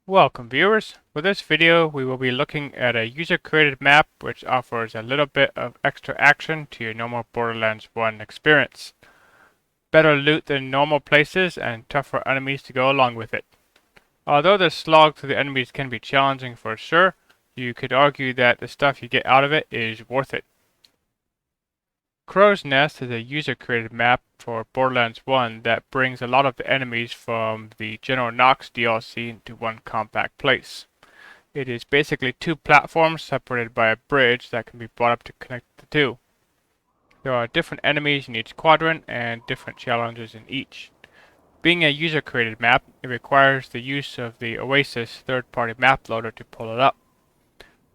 Welcome viewers. For this video we will be looking at a user-created map which offers a little bit of extra action to your normal Borderlands 1 experience. Better loot than normal places and tougher enemies to go along with it. Although the slog through the enemies can be challenging for sure, you could argue that the stuff you get out of it is worth it. Crow's Nest is a user-created map for Borderlands 1 that brings a lot of the enemies from the General Knox DLC into one compact place. It is basically two platforms separated by a bridge that can be brought up to connect the two. There are different enemies in each quadrant and different challenges in each. Being a user-created map, it requires the use of the Oasis third-party map loader to pull it up.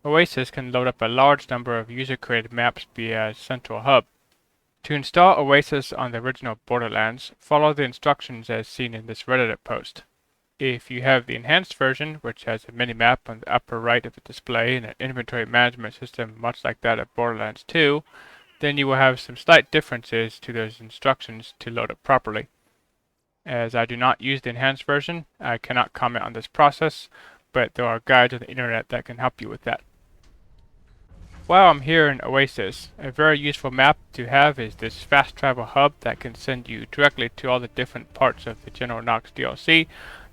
Oasis can load up a large number of user-created maps via a central hub. To install Oasis on the original Borderlands, follow the instructions as seen in this Reddit post. If you have the enhanced version, which has a minimap on the upper right of the display and an inventory management system much like that of Borderlands 2, then you will have some slight differences to those instructions to load it properly. As I do not use the enhanced version, I cannot comment on this process, but there are guides on the internet that can help you with that. While I'm here in Oasis, a very useful map to have is this fast travel hub that can send you directly to all the different parts of the General Knox DLC,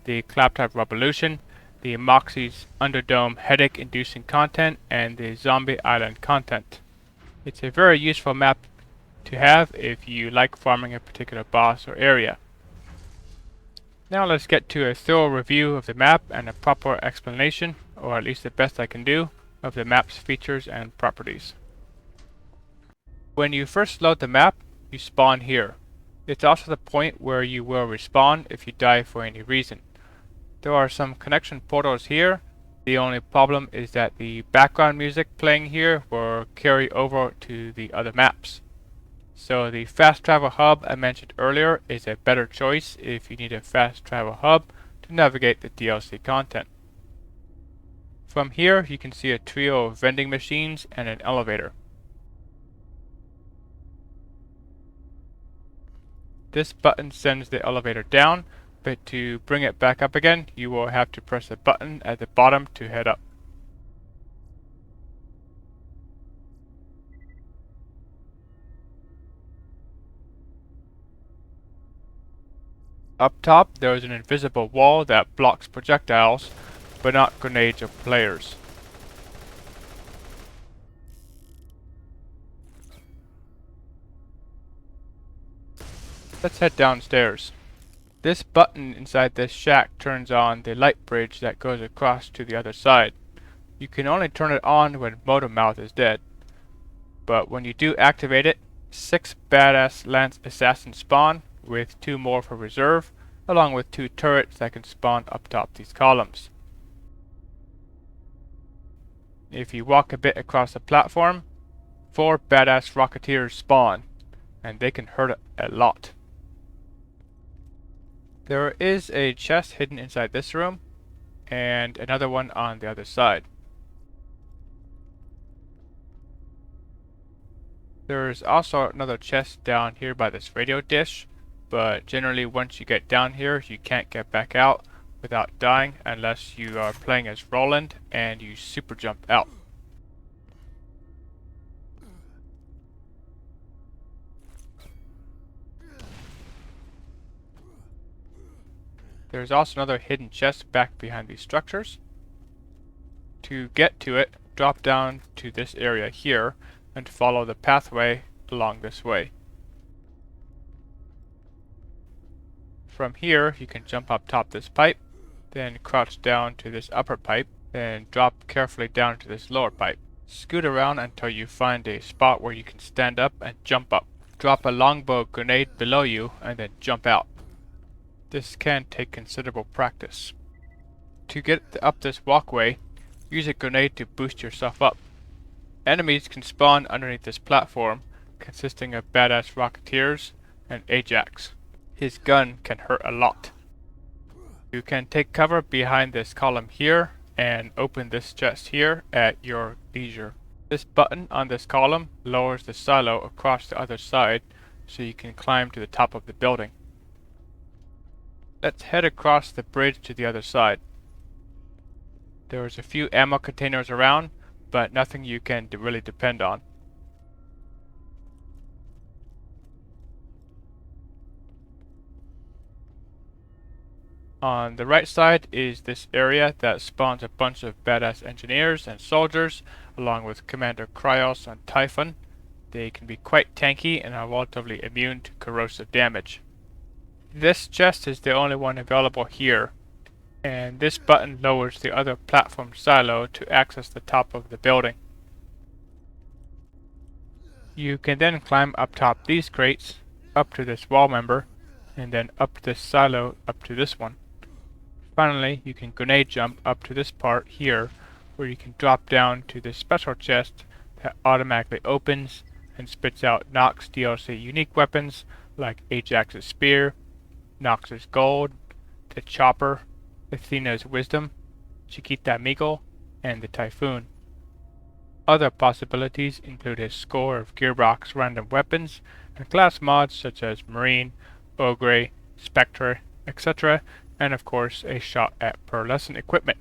the Claptrap Revolution, the Moxie's Underdome headache-inducing content, and the Zombie Island content. It's a very useful map to have if you like farming a particular boss or area. Now let's get to a thorough review of the map and a proper explanation, or at least the best I can do, of the map's features and properties. When you first load the map, you spawn here. It's also the point where you will respawn if you die for any reason. There are some connection portals here. The only problem is that the background music playing here will carry over to the other maps. So the fast travel hub I mentioned earlier is a better choice if you need a fast travel hub to navigate the DLC content. From here you can see a trio of vending machines and an elevator. This button sends the elevator down, but to bring it back up again you will have to press a button at the bottom to head up. Up top there is an invisible wall that blocks projectiles, but not grenades or players. Let's head downstairs. This button inside this shack turns on the light bridge that goes across to the other side. You can only turn it on when Motormouth is dead. But when you do activate it, 6 badass Lance assassins spawn, with 2 more for reserve, along with 2 turrets that can spawn up top these columns. If you walk a bit across the platform, 4 badass Rocketeers spawn, and they can hurt a lot. There is a chest hidden inside this room, and another one on the other side. There is also another chest down here by this radio dish, but generally once you get down here you can't get back out without dying unless you are playing as Roland and you super jump out. There is also another hidden chest back behind these structures. To get to it, drop down to this area here and follow the pathway along this way. From here you can jump up top this pipe, then crouch down to this upper pipe, then drop carefully down to this lower pipe. Scoot around until you find a spot where you can stand up and jump up. Drop a longbow grenade below you and then jump out. This can take considerable practice. To get up this walkway, use a grenade to boost yourself up. Enemies can spawn underneath this platform, consisting of badass Rocketeers and Ajax. His gun can hurt a lot. You can take cover behind this column here and open this chest here at your leisure. This button on this column lowers the silo across the other side so you can climb to the top of the building. Let's head across the bridge to the other side. There's a few ammo containers around, but nothing you can really depend on. On the right side is this area that spawns a bunch of badass engineers and soldiers, along with Commander Kryos and Typhon. They can be quite tanky and are relatively immune to corrosive damage. This chest is the only one available here, and this button lowers the other platform silo to access the top of the building. You can then climb up top these crates, up to this wall member, and then up this silo up to this one. Finally, you can grenade jump up to this part here, where you can drop down to this special chest that automatically opens and spits out Nox DLC unique weapons like Ajax's Spear, Nox's Gold, the Chopper, Athena's Wisdom, Chiquita Amigo, and the Typhoon. Other possibilities include a score of Gearbox random weapons and class mods such as Marine, Ogre, Spectre, etc., and of course a shot at pearlescent equipment.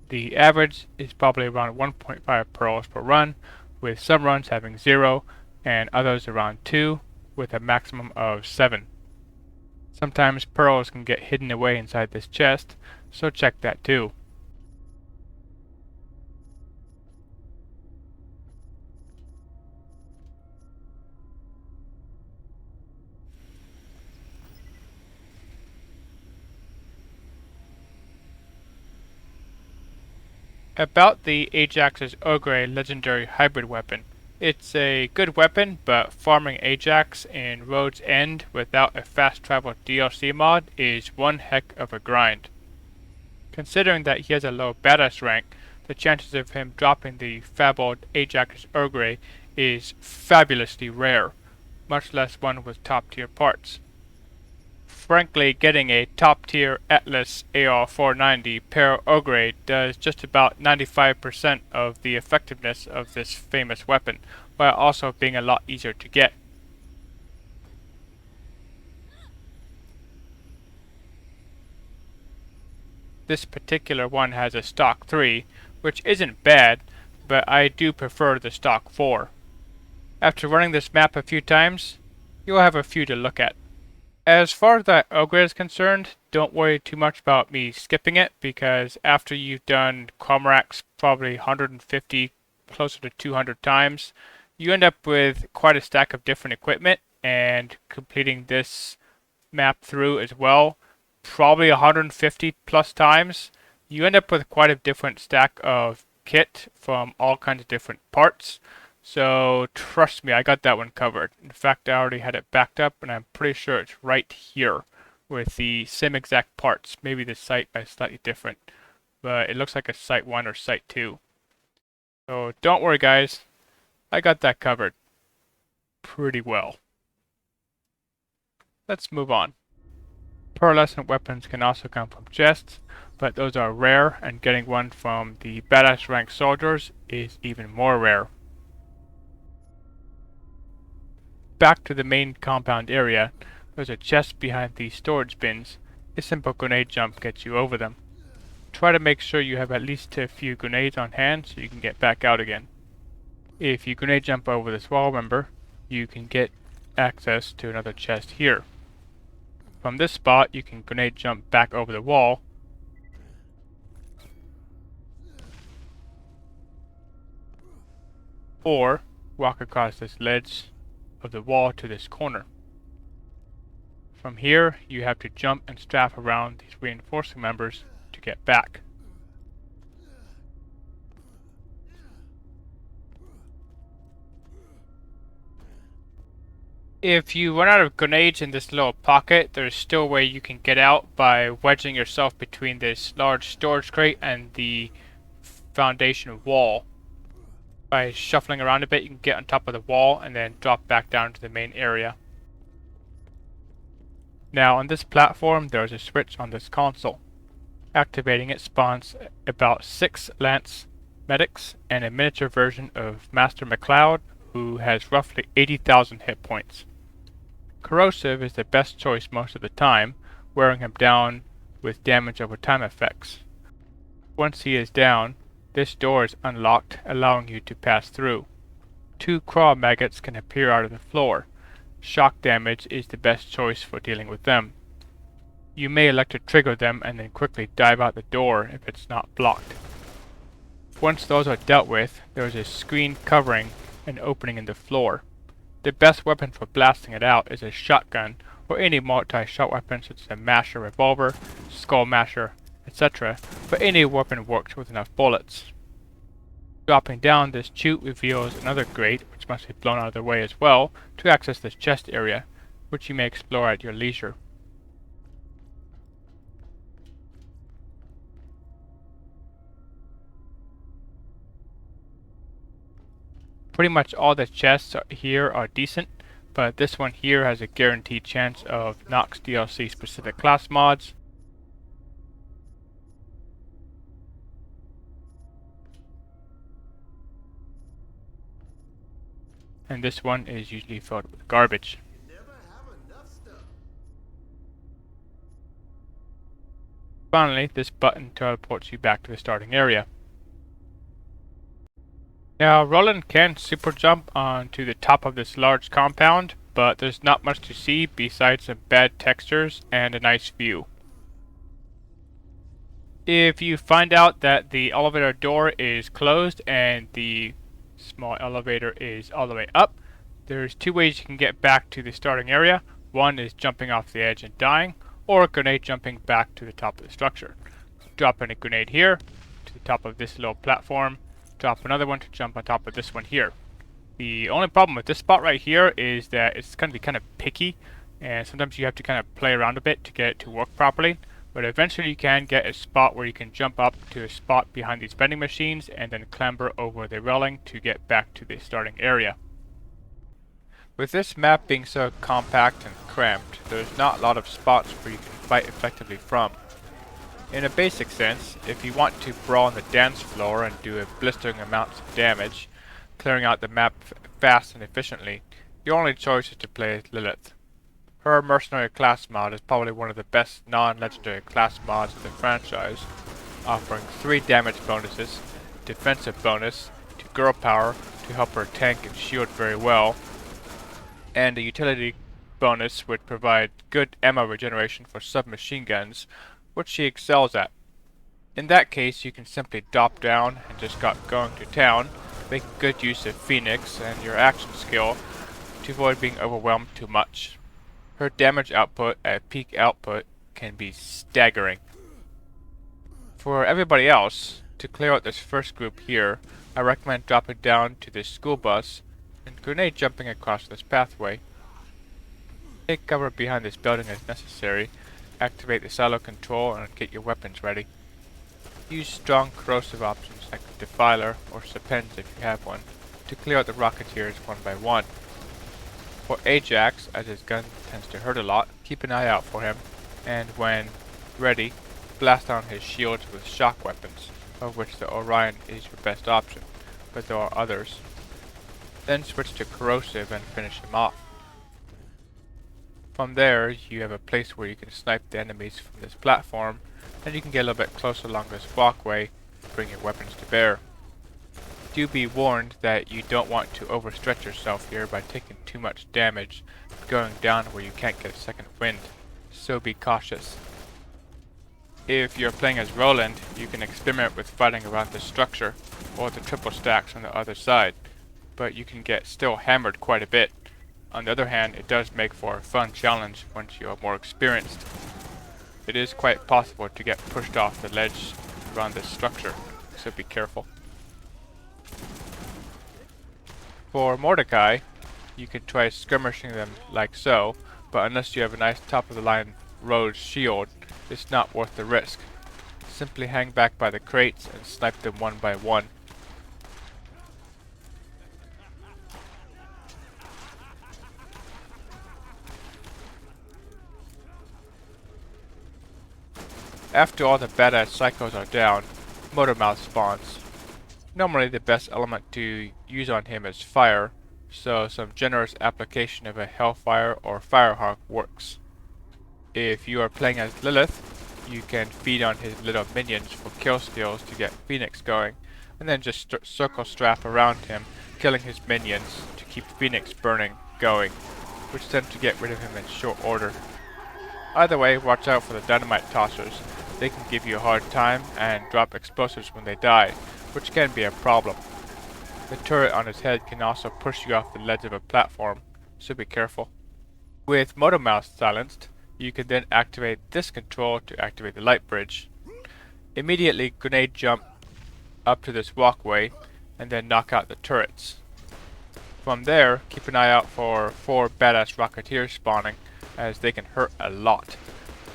The average is probably around 1.5 pearls per run, with some runs having 0 and others around 2, with a maximum of 7. Sometimes pearls can get hidden away inside this chest, so check that too. About the Ajax's Ogre legendary hybrid weapon. It's a good weapon, but farming Ajax in Road's End without a fast travel DLC mod is one heck of a grind. Considering that he has a low badass rank, the chances of him dropping the fabled Ajax's Ogre is fabulously rare, much less one with top tier parts. Frankly, getting a top-tier Atlas AR-490 Pearl Ogre does just about 95% of the effectiveness of this famous weapon, while also being a lot easier to get. This particular one has a stock 3, which isn't bad, but I do prefer the stock 4. After running this map a few times, you'll have a few to look at. As far as that Ogre is concerned, don't worry too much about me skipping it, because after you've done Comrac's probably 150, closer to 200 times, you end up with quite a stack of different equipment, and completing this map through as well, probably 150 plus times, you end up with quite a different stack of kit from all kinds of different parts. So trust me, I got that one covered. In fact, I already had it backed up, and I'm pretty sure it's right here with the same exact parts. Maybe the site is slightly different, but it looks like a site 1 or site 2. So don't worry guys, I got that covered pretty well. Let's move on. Pearlescent weapons can also come from chests, but those are rare, and getting one from the badass rank soldiers is even more rare. Back to the main compound area, there's a chest behind these storage bins. A simple grenade jump gets you over them. Try to make sure you have at least a few grenades on hand so you can get back out again. If you grenade jump over this wall member, you can get access to another chest here. From this spot, you can grenade jump back over the wall, or walk across this ledge of the wall to this corner. From here, you have to jump and strap around these reinforcing members to get back. If you run out of grenades in this little pocket, there's still a way you can get out by wedging yourself between this large storage crate and the foundation wall. By shuffling around a bit, you can get on top of the wall and then drop back down to the main area. Now on this platform, there is a switch on this console. Activating it spawns about 6 Lance medics and a miniature version of Master Mcleod, who has roughly 80,000 hit points. Corrosive is the best choice most of the time, wearing him down with damage over time effects. Once he is down, this door is unlocked, allowing you to pass through. 2 crawl maggots can appear out of the floor. Shock damage is the best choice for dealing with them. You may elect to trigger them and then quickly dive out the door if it's not blocked. Once those are dealt with, there is a screen covering an opening in the floor. The best weapon for blasting it out is a shotgun or any multi-shot weapon such as a masher revolver, skull masher, etc., but any weapon works with enough bullets. Dropping down, this chute reveals another grate, which must be blown out of the way as well, to access this chest area, which you may explore at your leisure. Pretty much all the chests here are decent, but this one here has a guaranteed chance of Nox DLC specific class mods. And this one is usually filled with garbage. Finally, this button teleports you back to the starting area. Now, Roland can super jump onto the top of this large compound, but there's not much to see besides some bad textures and a nice view. If you find out that the elevator door is closed and the small elevator is all the way up, there's 2 ways you can get back to the starting area. One is jumping off the edge and dying, or grenade jumping back to the top of the structure. Drop in a grenade here, to the top of this little platform. Drop another one to jump on top of this one here. The only problem with this spot right here is that it's going to be kind of picky, and sometimes you have to kind of play around a bit to get it to work properly. But eventually you can get a spot where you can jump up to a spot behind these vending machines and then clamber over the railing to get back to the starting area. With this map being so compact and cramped, there's not a lot of spots where you can fight effectively from. In a basic sense, if you want to brawl on the dance floor and do a blistering amounts of damage, clearing out the map fast and efficiently, your only choice is to play as Lilith. Her mercenary class mod is probably one of the best non-legendary class mods in the franchise, offering 3 damage bonuses, defensive bonus, to girl power to help her tank and shield very well, and a utility bonus would provide good ammo regeneration for submachine guns, which she excels at. In that case, you can simply drop down and just get going to town, making good use of Phoenix and your action skill to avoid being overwhelmed too much. Her damage output at peak output can be staggering. For everybody else, to clear out this first group here, I recommend dropping down to this school bus and grenade jumping across this pathway. Take cover behind this building as necessary, activate the silo control and get your weapons ready. Use strong corrosive options like the Defiler or Serpens if you have one, to clear out the Rocketeers one by one. For Ajax, as his gun tends to hurt a lot, keep an eye out for him, and when ready, blast down his shields with shock weapons, of which the Orion is your best option, but there are others. Then switch to corrosive and finish him off. From there, you have a place where you can snipe the enemies from this platform, and you can get a little bit closer along this walkway and bring your weapons to bear. Do be warned that you don't want to overstretch yourself here by taking too much damage, going down where you can't get a second wind, so be cautious. If you're playing as Roland, you can experiment with fighting around the structure, or the triple stacks on the other side, but you can get still hammered quite a bit. On the other hand, it does make for a fun challenge once you are more experienced. It is quite possible to get pushed off the ledge around this structure, so be careful. For Mordecai, you can try skirmishing them like so, but unless you have a nice top-of-the-line Rhodes shield, it's not worth the risk. Simply hang back by the crates and snipe them one by one. After all the badass psychos are down, Motormouth spawns. Normally the best element to use on him is fire, so some generous application of a Hellfire or Firehawk works. If you are playing as Lilith, you can feed on his little minions for kill skills to get Phoenix going, and then just circle strap around him, killing his minions to keep Phoenix burning going, which tends to get rid of him in short order. Either way, watch out for the dynamite tossers. They can give you a hard time and drop explosives when they die, which can be a problem. The turret on his head can also push you off the ledge of a platform, so be careful. With Motor Mouse silenced, you can then activate this control to activate the light bridge. Immediately grenade jump up to this walkway and then knock out the turrets. From there, keep an eye out for 4 badass rocketeers spawning, as they can hurt a lot.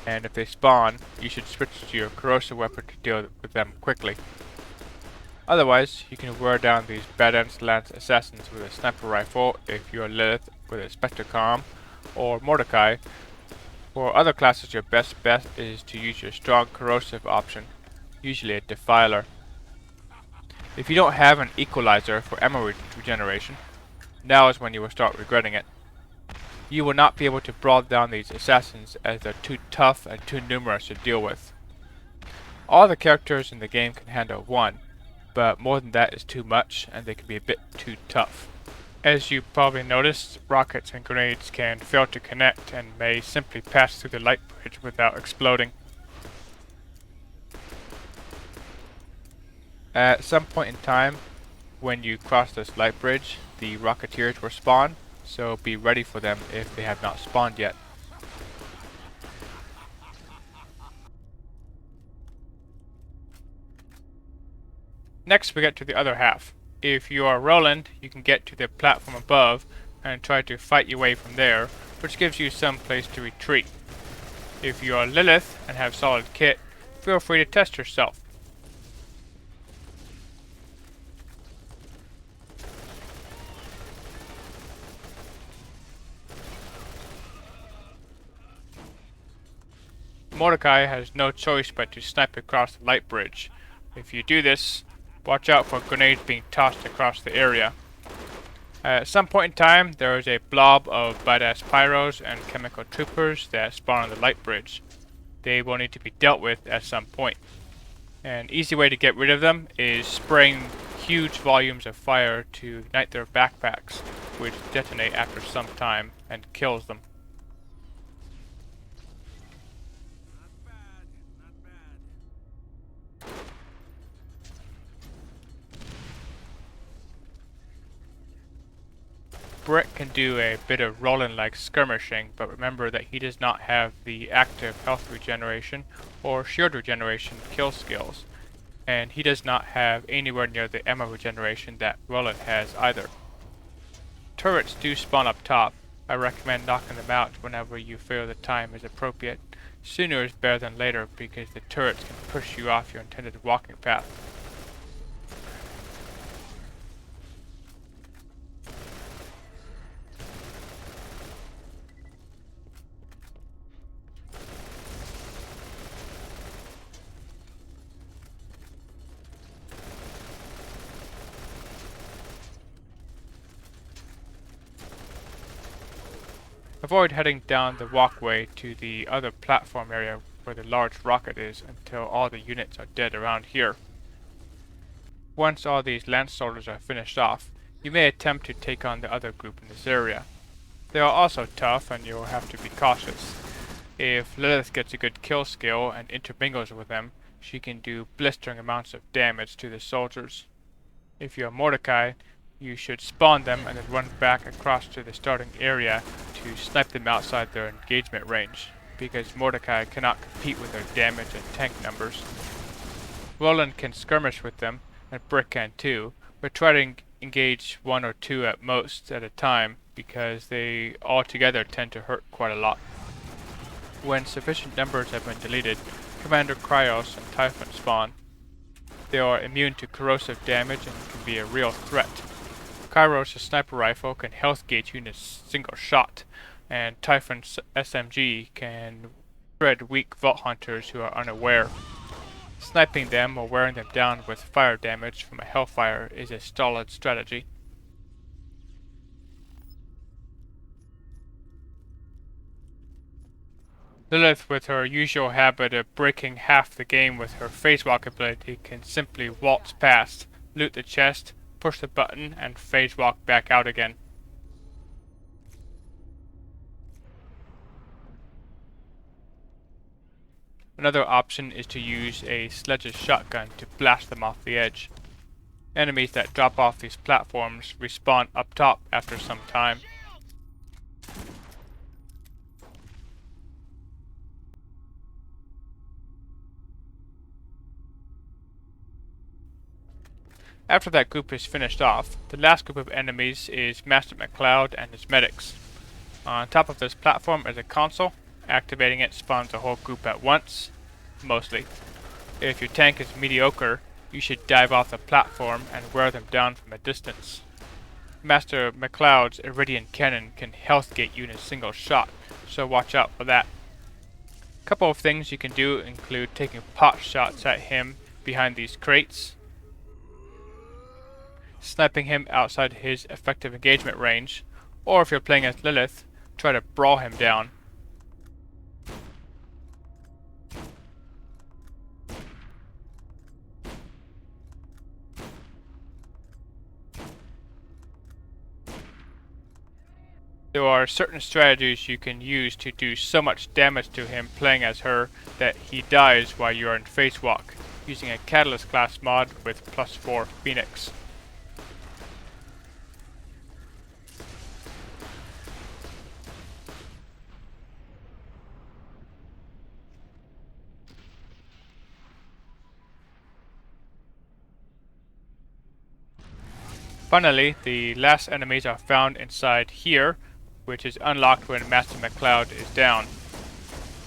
And if they spawn, you should switch to your corrosive weapon to deal with them quickly. Otherwise, you can wear down these badass lance assassins with a sniper rifle if you're Lilith with a Spectrecom, or Mordecai. For other classes, your best bet is to use your strong corrosive option, usually a Defiler. If you don't have an equalizer for ammo regeneration, now is when you will start regretting it. You will not be able to brawl down these assassins as they're too tough and too numerous to deal with. All the characters in the game can handle 1, but more than that is too much and they can be a bit too tough. As you probably noticed, rockets and grenades can fail to connect and may simply pass through the light bridge without exploding. At some point in time, when you cross this light bridge, the rocketeers will spawn, so be ready for them if they have not spawned yet. Next we get to the other half. If you are Roland, you can get to the platform above and try to fight your way from there, which gives you some place to retreat. If you are Lilith and have solid kit, feel free to test yourself. Mordecai has no choice but to snipe across the light bridge. If you do this, watch out for grenades being tossed across the area. At some point in time, there is a blob of badass pyros and chemical troopers that spawn on the light bridge. They will need to be dealt with at some point. An easy way to get rid of them is spraying huge volumes of fire to ignite their backpacks, which detonate after some time and kills them. Brick can do a bit of Roland-like skirmishing, but remember that he does not have the active health regeneration or shield regeneration kill skills, and he does not have anywhere near the ammo regeneration that Roland has either. Turrets do spawn up top. I recommend knocking them out whenever you feel the time is appropriate. Sooner is better than later because the turrets can push you off your intended walking path. Avoid heading down the walkway to the other platform area where the large rocket is until all the units are dead around here. Once all these lance soldiers are finished off, you may attempt to take on the other group in this area. They are also tough and you will have to be cautious. If Lilith gets a good kill skill and intermingles with them, she can do blistering amounts of damage to the soldiers. If you are Mordecai, you should spawn them and then run back across to the starting area to snipe them outside their engagement range, because Mordecai cannot compete with their damage and tank numbers. Roland can skirmish with them, and Brick can too, but try to engage 1 or 2 at most at a time, because they all together tend to hurt quite a lot. When sufficient numbers have been deleted, Commander Kryos and Typhon spawn. They are immune to corrosive damage and can be a real threat. Kairos' sniper rifle can health gauge you in a single shot, and Typhon's SMG can shred weak Vault Hunters who are unaware. Sniping them or wearing them down with fire damage from a Hellfire is a solid strategy. Lilith, with her usual habit of breaking half the game with her phase walk ability, can simply waltz past, loot the chest, push the button, and phase walk back out again. Another option is to use a sledge's shotgun to blast them off the edge. Enemies that drop off these platforms respawn up top after some time. After that group is finished off, the last group of enemies is Master Mcleod and his medics. On top of this platform is a console. Activating it spawns a whole group at once, mostly. If your tank is mediocre, you should dive off the platform and wear them down from a distance. Master Mcleod's Iridian cannon can health gate you in a single shot, so watch out for that. A couple of things you can do include taking pot shots at him behind these crates, sniping him outside his effective engagement range, or if you're playing as Lilith, try to brawl him down. There are certain strategies you can use to do so much damage to him playing as her that he dies while you are in phase walk, using a Catalyst class mod with +4 Phoenix. Finally, the last enemies are found inside here, which is unlocked when Master Mcleod is down.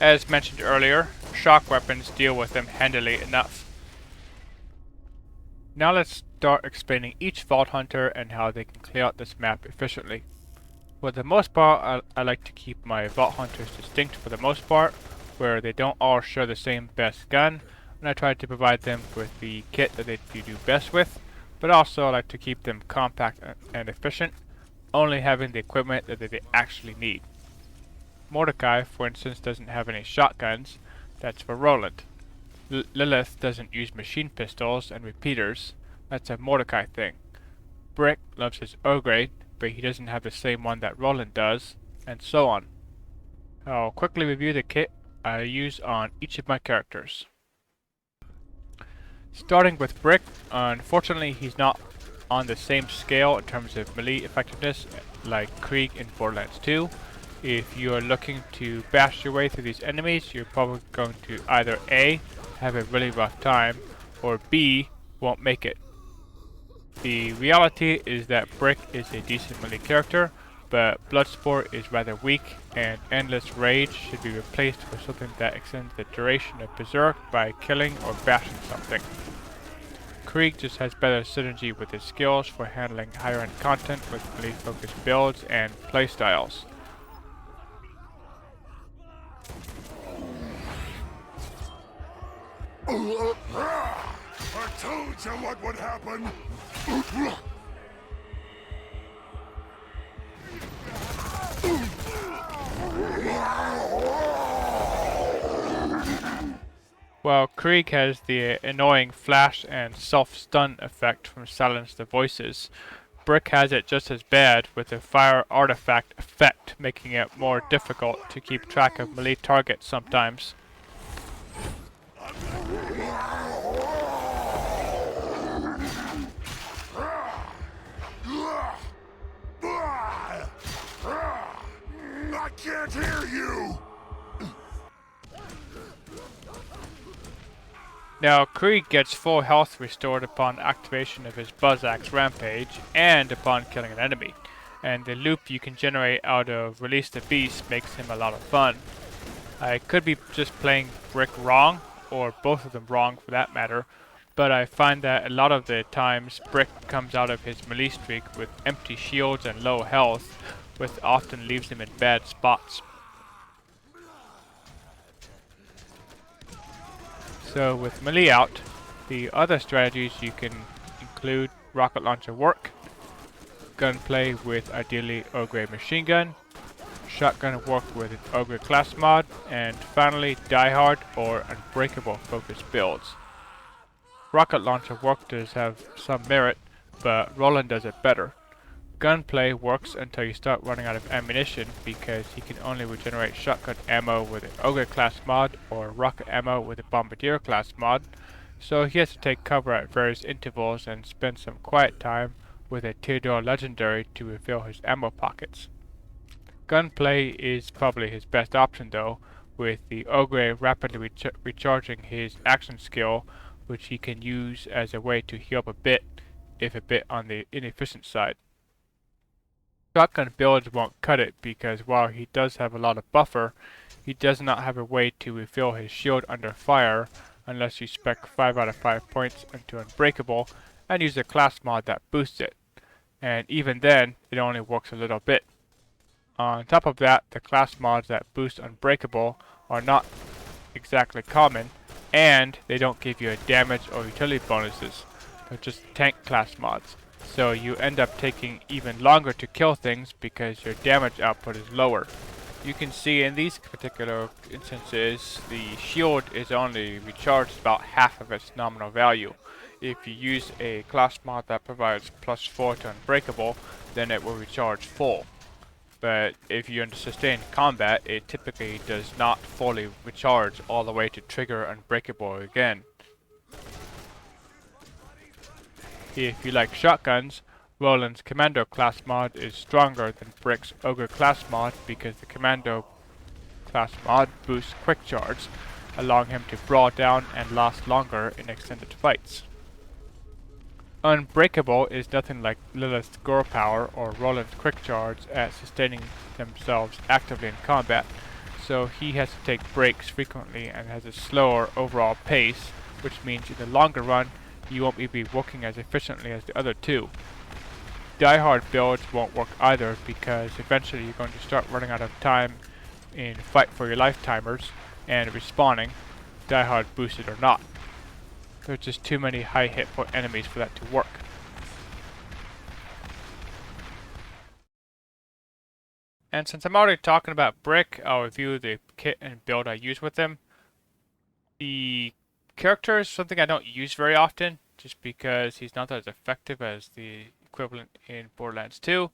As mentioned earlier, shock weapons deal with them handily enough. Now let's start explaining each Vault Hunter and how they can clear out this map efficiently. For the most part, I like to keep my Vault Hunters distinct for the most part, where they don't all share the same best gun, and I try to provide them with the kit that they do best with, but also I like to keep them compact and efficient, only having the equipment that they actually need. Mordecai, for instance, doesn't have any shotguns. That's for Roland. Lilith doesn't use machine pistols and repeaters. That's a Mordecai thing. Brick loves his Ogre, but he doesn't have the same one that Roland does, and so on. I'll quickly review the kit I use on each of my characters. Starting with Brick, unfortunately he's not on the same scale in terms of melee effectiveness like Krieg in Borderlands 2. If you are looking to bash your way through these enemies, you're probably going to either A, have a really rough time, or B, won't make it. The reality is that Brick is a decent melee character, but Bloodsport is rather weak, and Endless Rage should be replaced with something that extends the duration of Berserk by killing or bashing something. Krieg just has better synergy with his skills for handling higher end content with melee focused builds and playstyles. I told you what would happen! While Krieg has the annoying flash and self-stun effect from Silence the Voices, Brick has it just as bad with the fire artifact effect, making it more difficult to keep track of melee targets sometimes. I can't hear you! Now, Krieg gets full health restored upon activation of his Buzz Axe Rampage and upon killing an enemy, and the loop you can generate out of Release the Beast makes him a lot of fun. I could be just playing Brick wrong, or both of them wrong for that matter, but I find that a lot of the times Brick comes out of his melee streak with empty shields and low health, which often leaves him in bad spots. So with melee out, the other strategies you can include rocket launcher work, gunplay with ideally Ogre machine gun, Shotgun work with an Ogre class mod, and finally Die Hard or Unbreakable focus builds. Rocket launcher work does have some merit, but Roland does it better. Gunplay works until you start running out of ammunition because he can only regenerate shotgun ammo with an Ogre class mod or rocket ammo with a Bombardier class mod, so he has to take cover at various intervals and spend some quiet time with a Theodore Legendary to refill his ammo pockets. Gunplay is probably his best option though, with the Ogre rapidly recharging his action skill, which he can use as a way to heal up a bit, if a bit on the inefficient side. Shotgun builds won't cut it because while he does have a lot of buffer, he does not have a way to refill his shield under fire unless you spec 5 out of 5 points into Unbreakable and use a class mod that boosts it. And even then, it only works a little bit. On top of that, the class mods that boost Unbreakable are not exactly common, and they don't give you a damage or utility bonuses. They're just tank class mods. So you end up taking even longer to kill things because your damage output is lower. You can see in these particular instances, the shield is only recharged about half of its nominal value. If you use a class mod that provides +4 to Unbreakable, then it will recharge full. But if you're in sustained combat, it typically does not fully recharge all the way to trigger Unbreakable again. If you like shotguns, Roland's Commando class mod is stronger than Brick's Ogre class mod because the Commando class mod boosts quick charge, allowing him to brawl down and last longer in extended fights. Unbreakable is nothing like Lilith's Gore Power or Roland's Quick Charge at sustaining themselves actively in combat, so he has to take breaks frequently and has a slower overall pace, which means in the longer run you won't be working as efficiently as the other two. Die Hard builds won't work either because eventually you're going to start running out of time in Fight for Your Life timers and respawning, Die Hard boosted or not. There's just too many high hit point enemies for that to work. And since I'm already talking about Brick, I'll review the kit and build I use with him. The character is something I don't use very often, just because he's not as effective as the equivalent in Borderlands 2,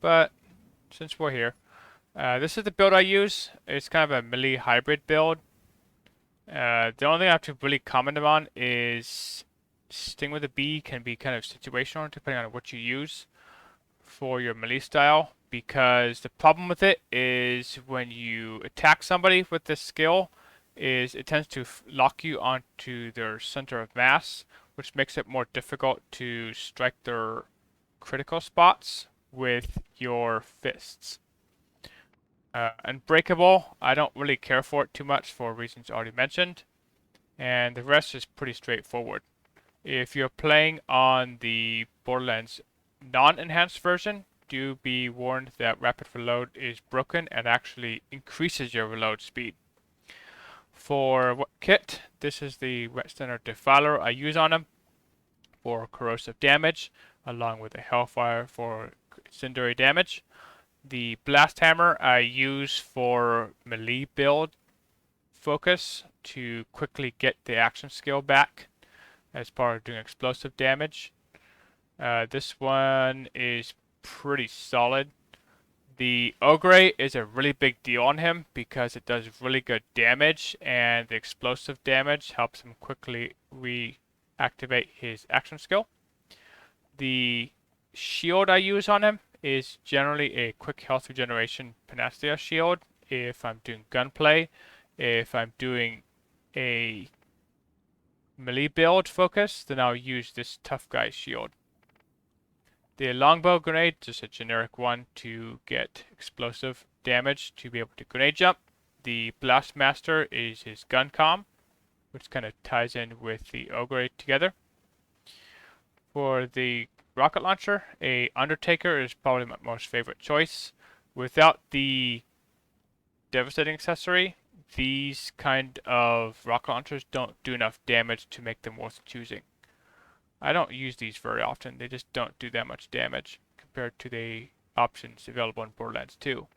but since we're here, this is the build I use. It's kind of a melee hybrid build. The only thing I have to really comment on is Sting with a Bee can be kind of situational depending on what you use for your melee style, because the problem with it is when you attack somebody with this skill is it tends to lock you onto their center of mass, which makes it more difficult to strike their critical spots with your fists. Unbreakable, I don't really care for it too much for reasons already mentioned, and the rest is pretty straightforward. If you're playing on the Borderlands non-enhanced version, do be warned that rapid reload is broken and actually increases your reload speed. For kit, this is the Wet Standard Defiler I use on him for corrosive damage, along with the Hellfire for incendiary damage. The Blast Hammer I use for melee build focus to quickly get the action skill back as part of doing explosive damage. This one is pretty solid. The Ogre is a really big deal on him because it does really good damage, and the explosive damage helps him quickly reactivate his action skill. The shield I use on him is generally a quick health regeneration Panacea shield if I'm doing gunplay. If I'm doing a melee build focus, then I'll use this tough guy shield. The longbow grenade, just a generic one to get explosive damage to be able to grenade jump. The Blastmaster is his gun comm, which kind of ties in with the Ogre together. For the rocket launcher, a Undertaker is probably my most favorite choice. Without the devastating accessory, these kind of rocket launchers don't do enough damage to make them worth choosing. I don't use these very often. They just don't do that much damage compared to the options available in Borderlands 2.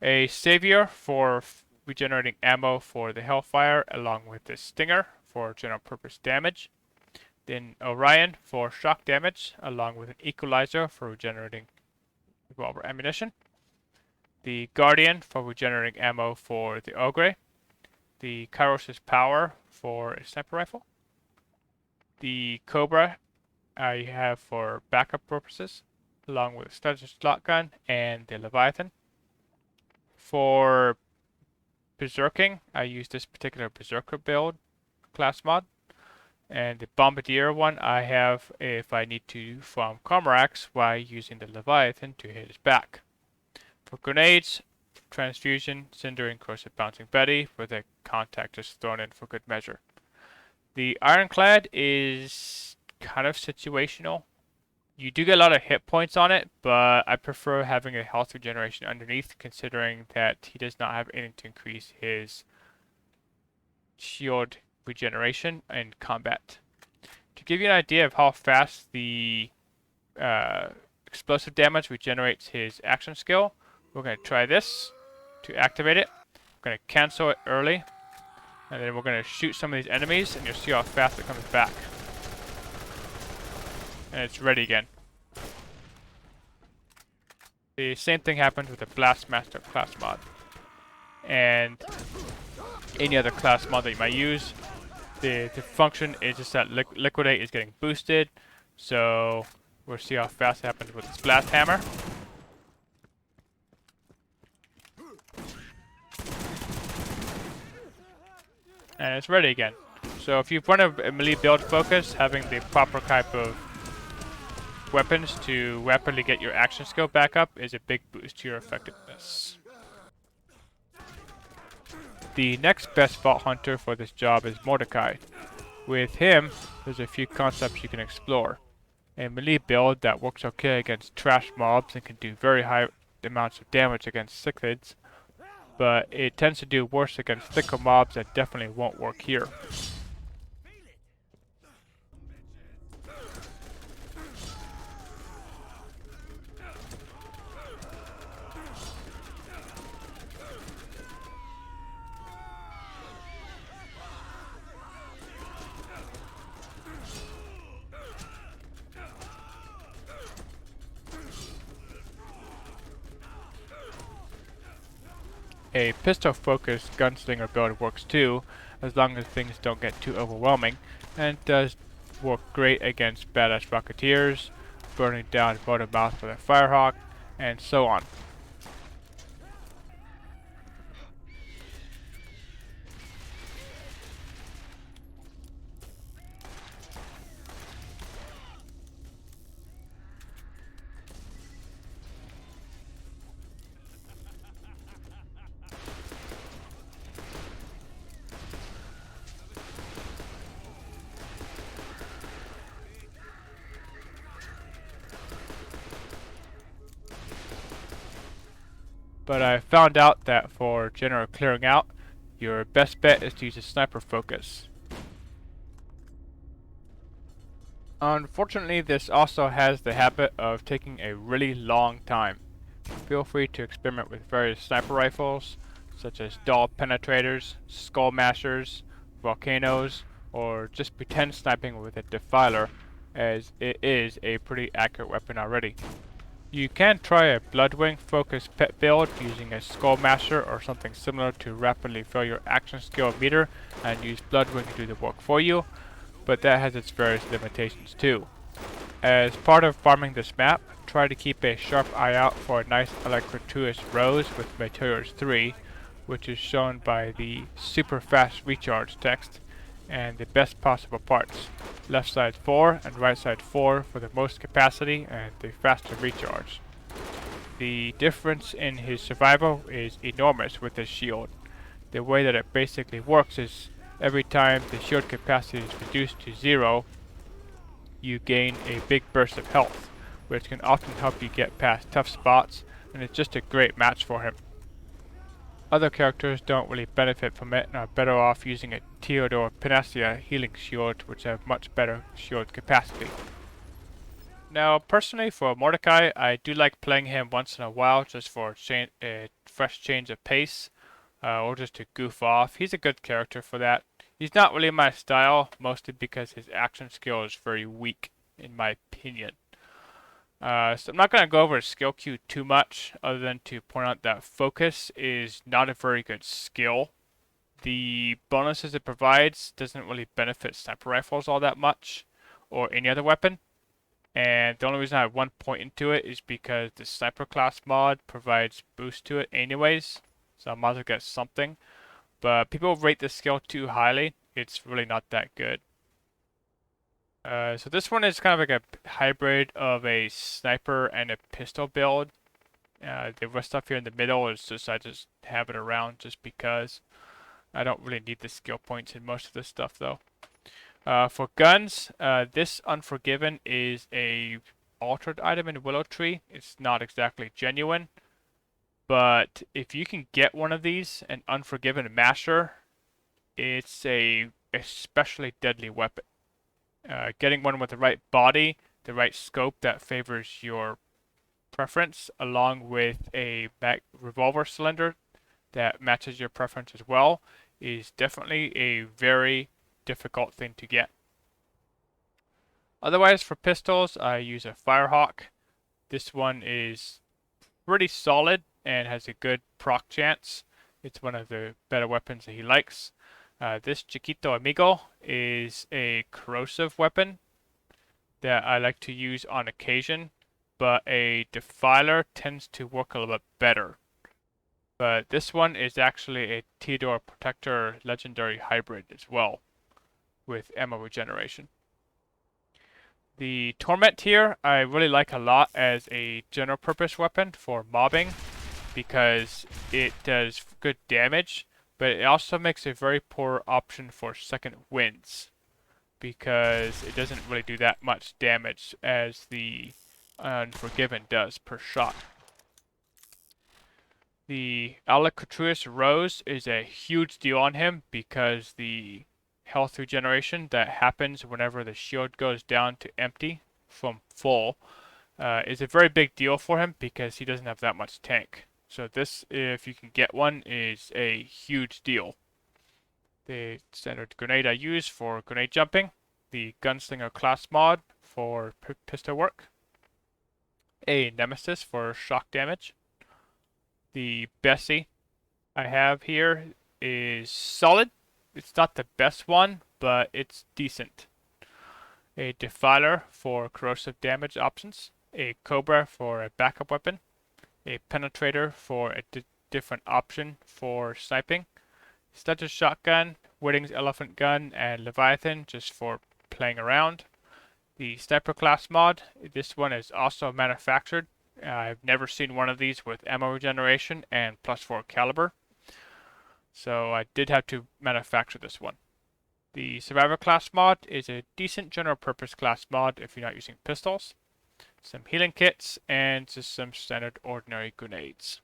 A Savior for regenerating ammo for the Hellfire, along with the Stinger for general purpose damage. Then Orion for shock damage, along with an Equalizer for regenerating revolver ammunition. The Guardian for regenerating ammo for the Ogre. The Kairos' Power for a sniper rifle. The Cobra I have for backup purposes, along with Stalker's shotgun and the Leviathan. For Berserking, I use this particular Berserker build class mod. And the Bombardier one I have if I need to from Cormorax while using the Leviathan to hit his back. For grenades, Transfusion, Cinder, and Corrosive Bouncing Betty with a contact just thrown in for good measure. The Ironclad is kind of situational. You do get a lot of hit points on it, but I prefer having a health regeneration underneath, considering that he does not have anything to increase his shield regeneration in combat. To give you an idea of how fast the explosive damage regenerates his action skill, we're going to try this to activate it. We're going to cancel it early, and then we're going to shoot some of these enemies, and you'll see how fast it comes back. And it's ready again. The same thing happens with the Blastmaster class mod. And any other class mod that you might use. The function is just that Liquidate is getting boosted. So we'll see how fast it happens with this Blast Hammer. And it's ready again. So if you run a melee build focus, having the proper type of weapons to rapidly get your action skill back up is a big boost to your effectiveness. The next best Vault Hunter for this job is Mordecai. With him, there's a few concepts you can explore. A melee build that works okay against trash mobs and can do very high amounts of damage against cichlids, but it tends to do worse against thicker mobs that definitely won't work here. A pistol-focused gunslinger build works too, as long as things don't get too overwhelming, and it does work great against badass rocketeers, burning down motor mouths with a firehawk, and so on. But I found out that for general clearing out, your best bet is to use a sniper focus. Unfortunately, this also has the habit of taking a really long time. Feel free to experiment with various sniper rifles, such as doll penetrators, skull mashers, volcanoes, or just pretend sniping with a defiler, as it is a pretty accurate weapon already. You can try a Bloodwing focused pet build using a Skull Masher or something similar to rapidly fill your action skill meter and use Bloodwing to do the work for you, but that has its various limitations too. As part of farming this map, try to keep a sharp eye out for a nice Electrotuous Rose with Meteors 3, which is shown by the super fast recharge text, and the best possible parts. Left side 4 and right side 4 for the most capacity and the faster recharge. The difference in his survival is enormous with this shield. The way that it basically works is every time the shield capacity is reduced to 0, you gain a big burst of health, which can often help you get past tough spots, and it's just a great match for him. Other characters don't really benefit from it and are better off using a Theodore Panacea healing shield, which have much better shield capacity. Now, personally, for Mordecai, I do like playing him once in a while just for a fresh change of pace, or just to goof off. He's a good character for that. He's not really my style, mostly because his action skill is very weak, in my opinion. So I'm not going to go over his skill queue too much, other than to point out that focus is not a very good skill. The bonuses it provides doesn't really benefit sniper rifles all that much, or any other weapon. And the only reason I have one point into it is because the sniper class mod provides boost to it anyways, so I might as well get something. But people rate the skill too highly. It's really not that good. So this one is kind of like a hybrid of a sniper and a pistol build. The rest stuff here in the middle is just I just have it around just because. I don't really need the skill points in most of this stuff though. For guns, this Unforgiven is a altered item in Willow Tree. It's not exactly genuine, but if you can get one of these, an Unforgiven Masher, it's a especially deadly weapon. Getting one with the right body, the right scope that favors your preference, along with a revolver cylinder that matches your preference as well, is definitely a very difficult thing to get. Otherwise, for pistols, I use a Firehawk. This one is pretty solid and has a good proc chance. It's one of the better weapons that he likes. This Chiquito Amigo is a corrosive weapon that I like to use on occasion, but a Defiler tends to work a little bit better. But this one is actually a Theodore Protector Legendary Hybrid as well, with ammo regeneration. The Torment here I really like a lot as a general purpose weapon for mobbing, because it does good damage, but it also makes a very poor option for second winds, because it doesn't really do that much damage as the Unforgiven does per shot. The Alicatruus Rose is a huge deal on him because the health regeneration that happens whenever the shield goes down to empty from full is a very big deal for him because he doesn't have that much tank. So this, if you can get one, is a huge deal. The standard grenade I use for grenade jumping, the Gunslinger class mod for pistol work, a Nemesis for shock damage. The Bessie I have here is solid. It's not the best one, but it's decent. A Defiler for corrosive damage options. A Cobra for a backup weapon. A Penetrator for a different option for sniping. Sledge's Shotgun, Whitting's Elephant Gun, and Leviathan just for playing around. The Sniper class mod, this one is also manufactured. I've never seen one of these with ammo regeneration and +4 caliber, so I did have to manufacture this one. The Survivor class mod is a decent general purpose class mod if you're not using pistols. Some healing kits and just some standard ordinary grenades.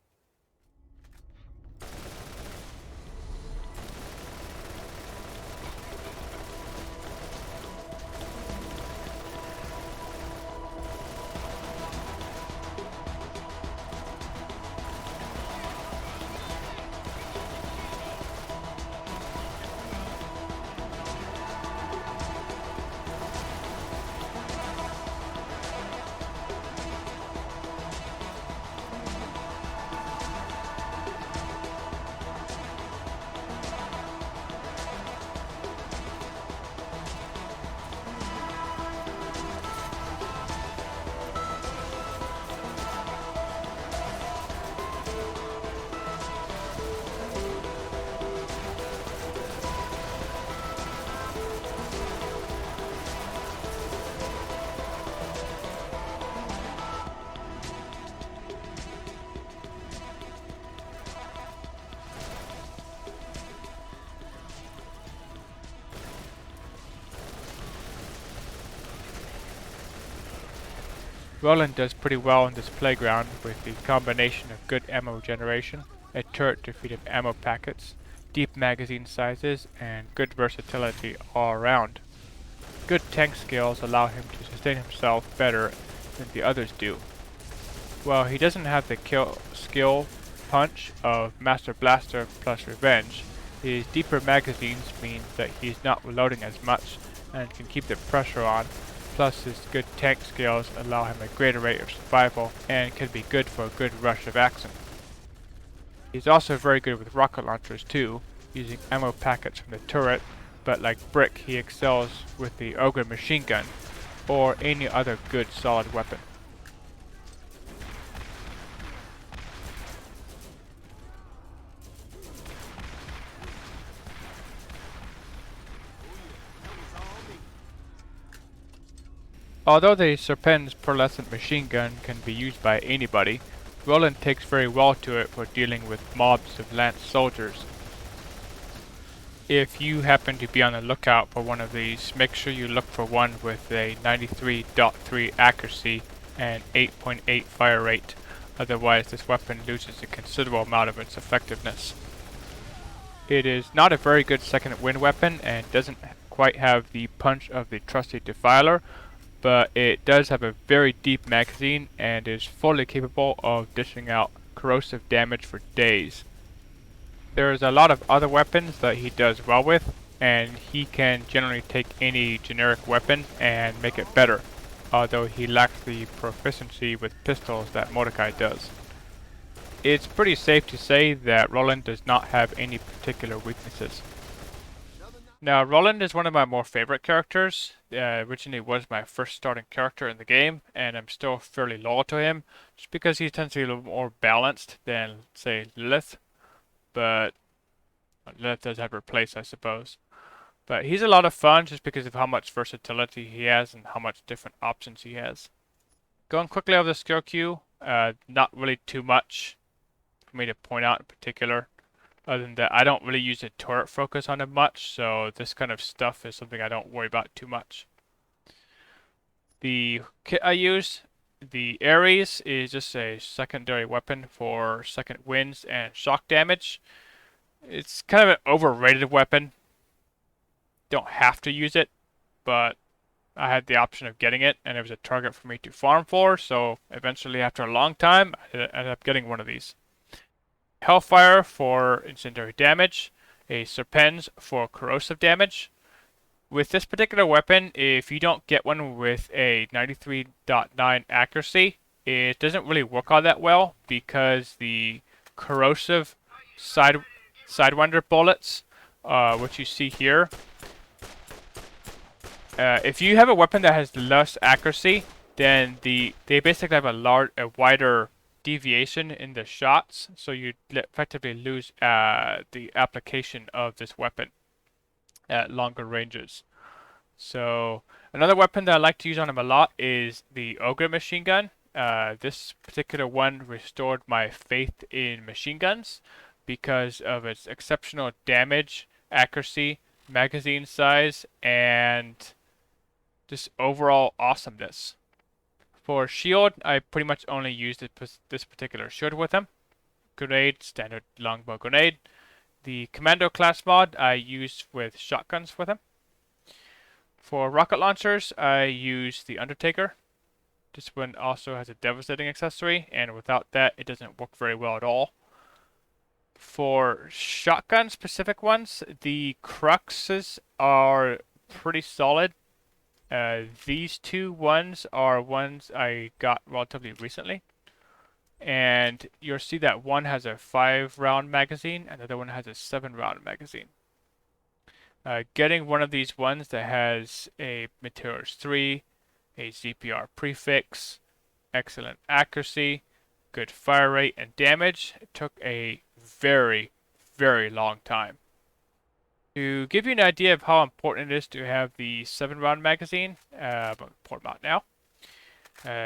Roland does pretty well in this playground with the combination of good ammo generation, a turret to feed him ammo packets, deep magazine sizes, and good versatility all around. Good tank skills allow him to sustain himself better than the others do. While he doesn't have the skill punch of Master Blaster plus Revenge, his deeper magazines mean that he's not reloading as much and can keep the pressure on, plus his good tank skills allow him a greater rate of survival and can be good for a good rush of action. He's also very good with rocket launchers too, using ammo packets from the turret, but like Brick he excels with the Ogre machine gun or any other good solid weapon. Although the Serpens Pearlescent machine gun can be used by anybody, Roland takes very well to it for dealing with mobs of lance soldiers. If you happen to be on the lookout for one of these, make sure you look for one with a 93.3 accuracy and 8.8 fire rate, otherwise this weapon loses a considerable amount of its effectiveness. It is not a very good second wind weapon and doesn't quite have the punch of the trusty Defiler, but it does have a very deep magazine and is fully capable of dishing out corrosive damage for days. There's a lot of other weapons that he does well with, and he can generally take any generic weapon and make it better, although he lacks the proficiency with pistols that Mordecai does. It's pretty safe to say that Roland does not have any particular weaknesses. Now, Roland is one of my more favorite characters. Originally was my first starting character in the game, and I'm still fairly loyal to him, just because he tends to be a little more balanced than, say, Lilith. But Lilith does have her place, I suppose. But he's a lot of fun just because of how much versatility he has and how much different options he has. Going quickly over the skill queue, not really too much for me to point out in particular. Other than that, I don't really use the turret focus on it much, so this kind of stuff is something I don't worry about too much. The kit I use, the Aries, is just a secondary weapon for second winds and shock damage. It's kind of an overrated weapon. Don't have to use it, but I had the option of getting it, and it was a target for me to farm for, so eventually after a long time, I ended up getting one of these. Hellfire for incendiary damage, a Serpens for corrosive damage. With this particular weapon, if you don't get one with a 93.9 accuracy, it doesn't really work all that well because the corrosive sidewinder bullets, which you see here, if you have a weapon that has less accuracy, then they basically have a wider deviation in the shots, so you effectively lose the application of this weapon at longer ranges. So another weapon that I like to use on him a lot is the Ogre machine gun. This particular one restored my faith in machine guns because of its exceptional damage, accuracy, magazine size, and just overall awesomeness. For shield, I pretty much only use this particular shield with him. Grenade, standard longbow grenade. The Commando class mod I use with shotguns with him. For rocket launchers, I use the Undertaker. This one also has a devastating accessory, and without that, it doesn't work very well at all. For shotgun specific ones, the Cruxes are pretty solid. These two ones are ones I got relatively recently, and you'll see that one has a 5-round magazine and the other one has a 7-round magazine. Getting one of these ones that has a Meteor's 3, a ZPR prefix, excellent accuracy, good fire rate and damage, it took a very, very long time. To give you an idea of how important it is to have the 7-round magazine, I'm going to pour them out now.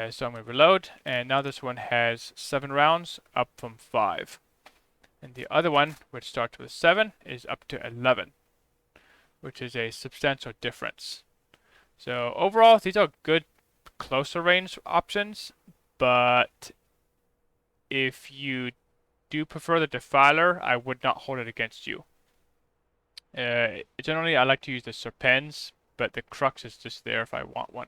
So I'm going to reload, and now this one has 7 rounds, up from 5. And the other one, which starts with 7, is up to 11, which is a substantial difference. So overall, these are good closer range options, but if you do prefer the Defiler, I would not hold it against you. Generally, I like to use the Serpens, but the Crux is just there if I want one.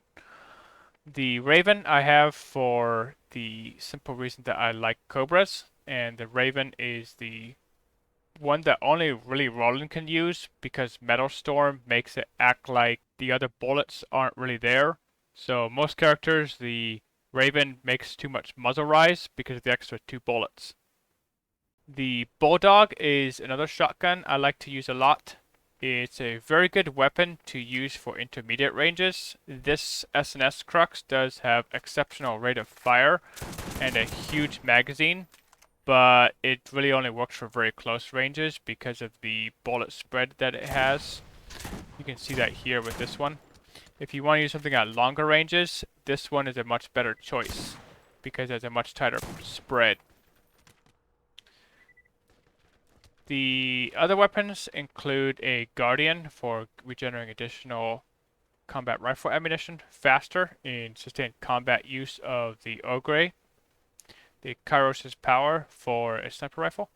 The Raven I have for the simple reason that I like Cobras, and the Raven is the one that only really Roland can use because Metal Storm makes it act like the other bullets aren't really there. So most characters, the Raven makes too much muzzle rise because of the extra 2 bullets. The Bulldog is another shotgun I like to use a lot. It's a very good weapon to use for intermediate ranges. This SNS Crux does have exceptional rate of fire and a huge magazine, but it really only works for very close ranges because of the bullet spread that it has. You can see that here with this one. If you want to use something at longer ranges, this one is a much better choice because it has a much tighter spread. The other weapons include a Guardian for regenerating additional combat rifle ammunition faster in sustained combat use of the Ogre, the Kairos' Power for a sniper rifle,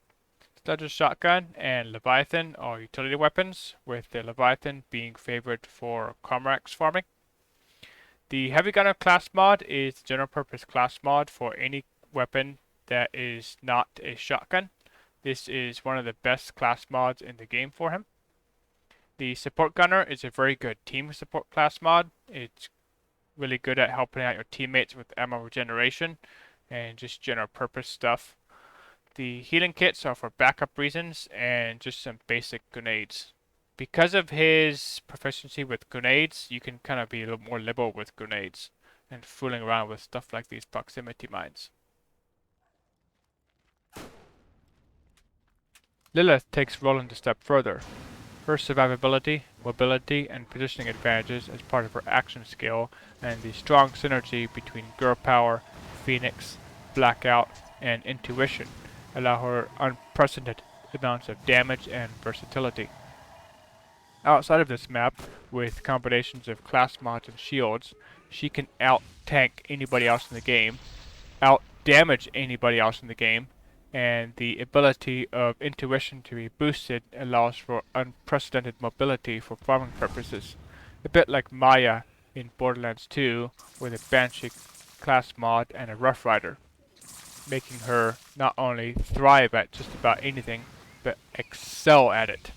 Sledge's Shotgun, and Leviathan are utility weapons, with the Leviathan being favored for Comrax farming. The Heavy Gunner class mod is the general purpose class mod for any weapon that is not a shotgun. This is one of the best class mods in the game for him. The Support Gunner is a very good team support class mod. It's really good at helping out your teammates with ammo regeneration and just general purpose stuff. The healing kits are for backup reasons and just some basic grenades. Because of his proficiency with grenades, you can kind of be a little more liberal with grenades and fooling around with stuff like these proximity mines. Lilith takes Roland a step further. Her survivability, mobility, and positioning advantages as part of her action skill, and the strong synergy between Girl Power, Phoenix, Blackout, and Intuition allow her unprecedented amounts of damage and versatility. Outside of this map, with combinations of class mods and shields, she can out-tank anybody else in the game, out-damage anybody else in the game, and the ability of intuition to be boosted allows for unprecedented mobility for farming purposes, a bit like Maya in Borderlands 2 with a Banshee class mod and a Rough Rider, making her not only thrive at just about anything, but excel at it.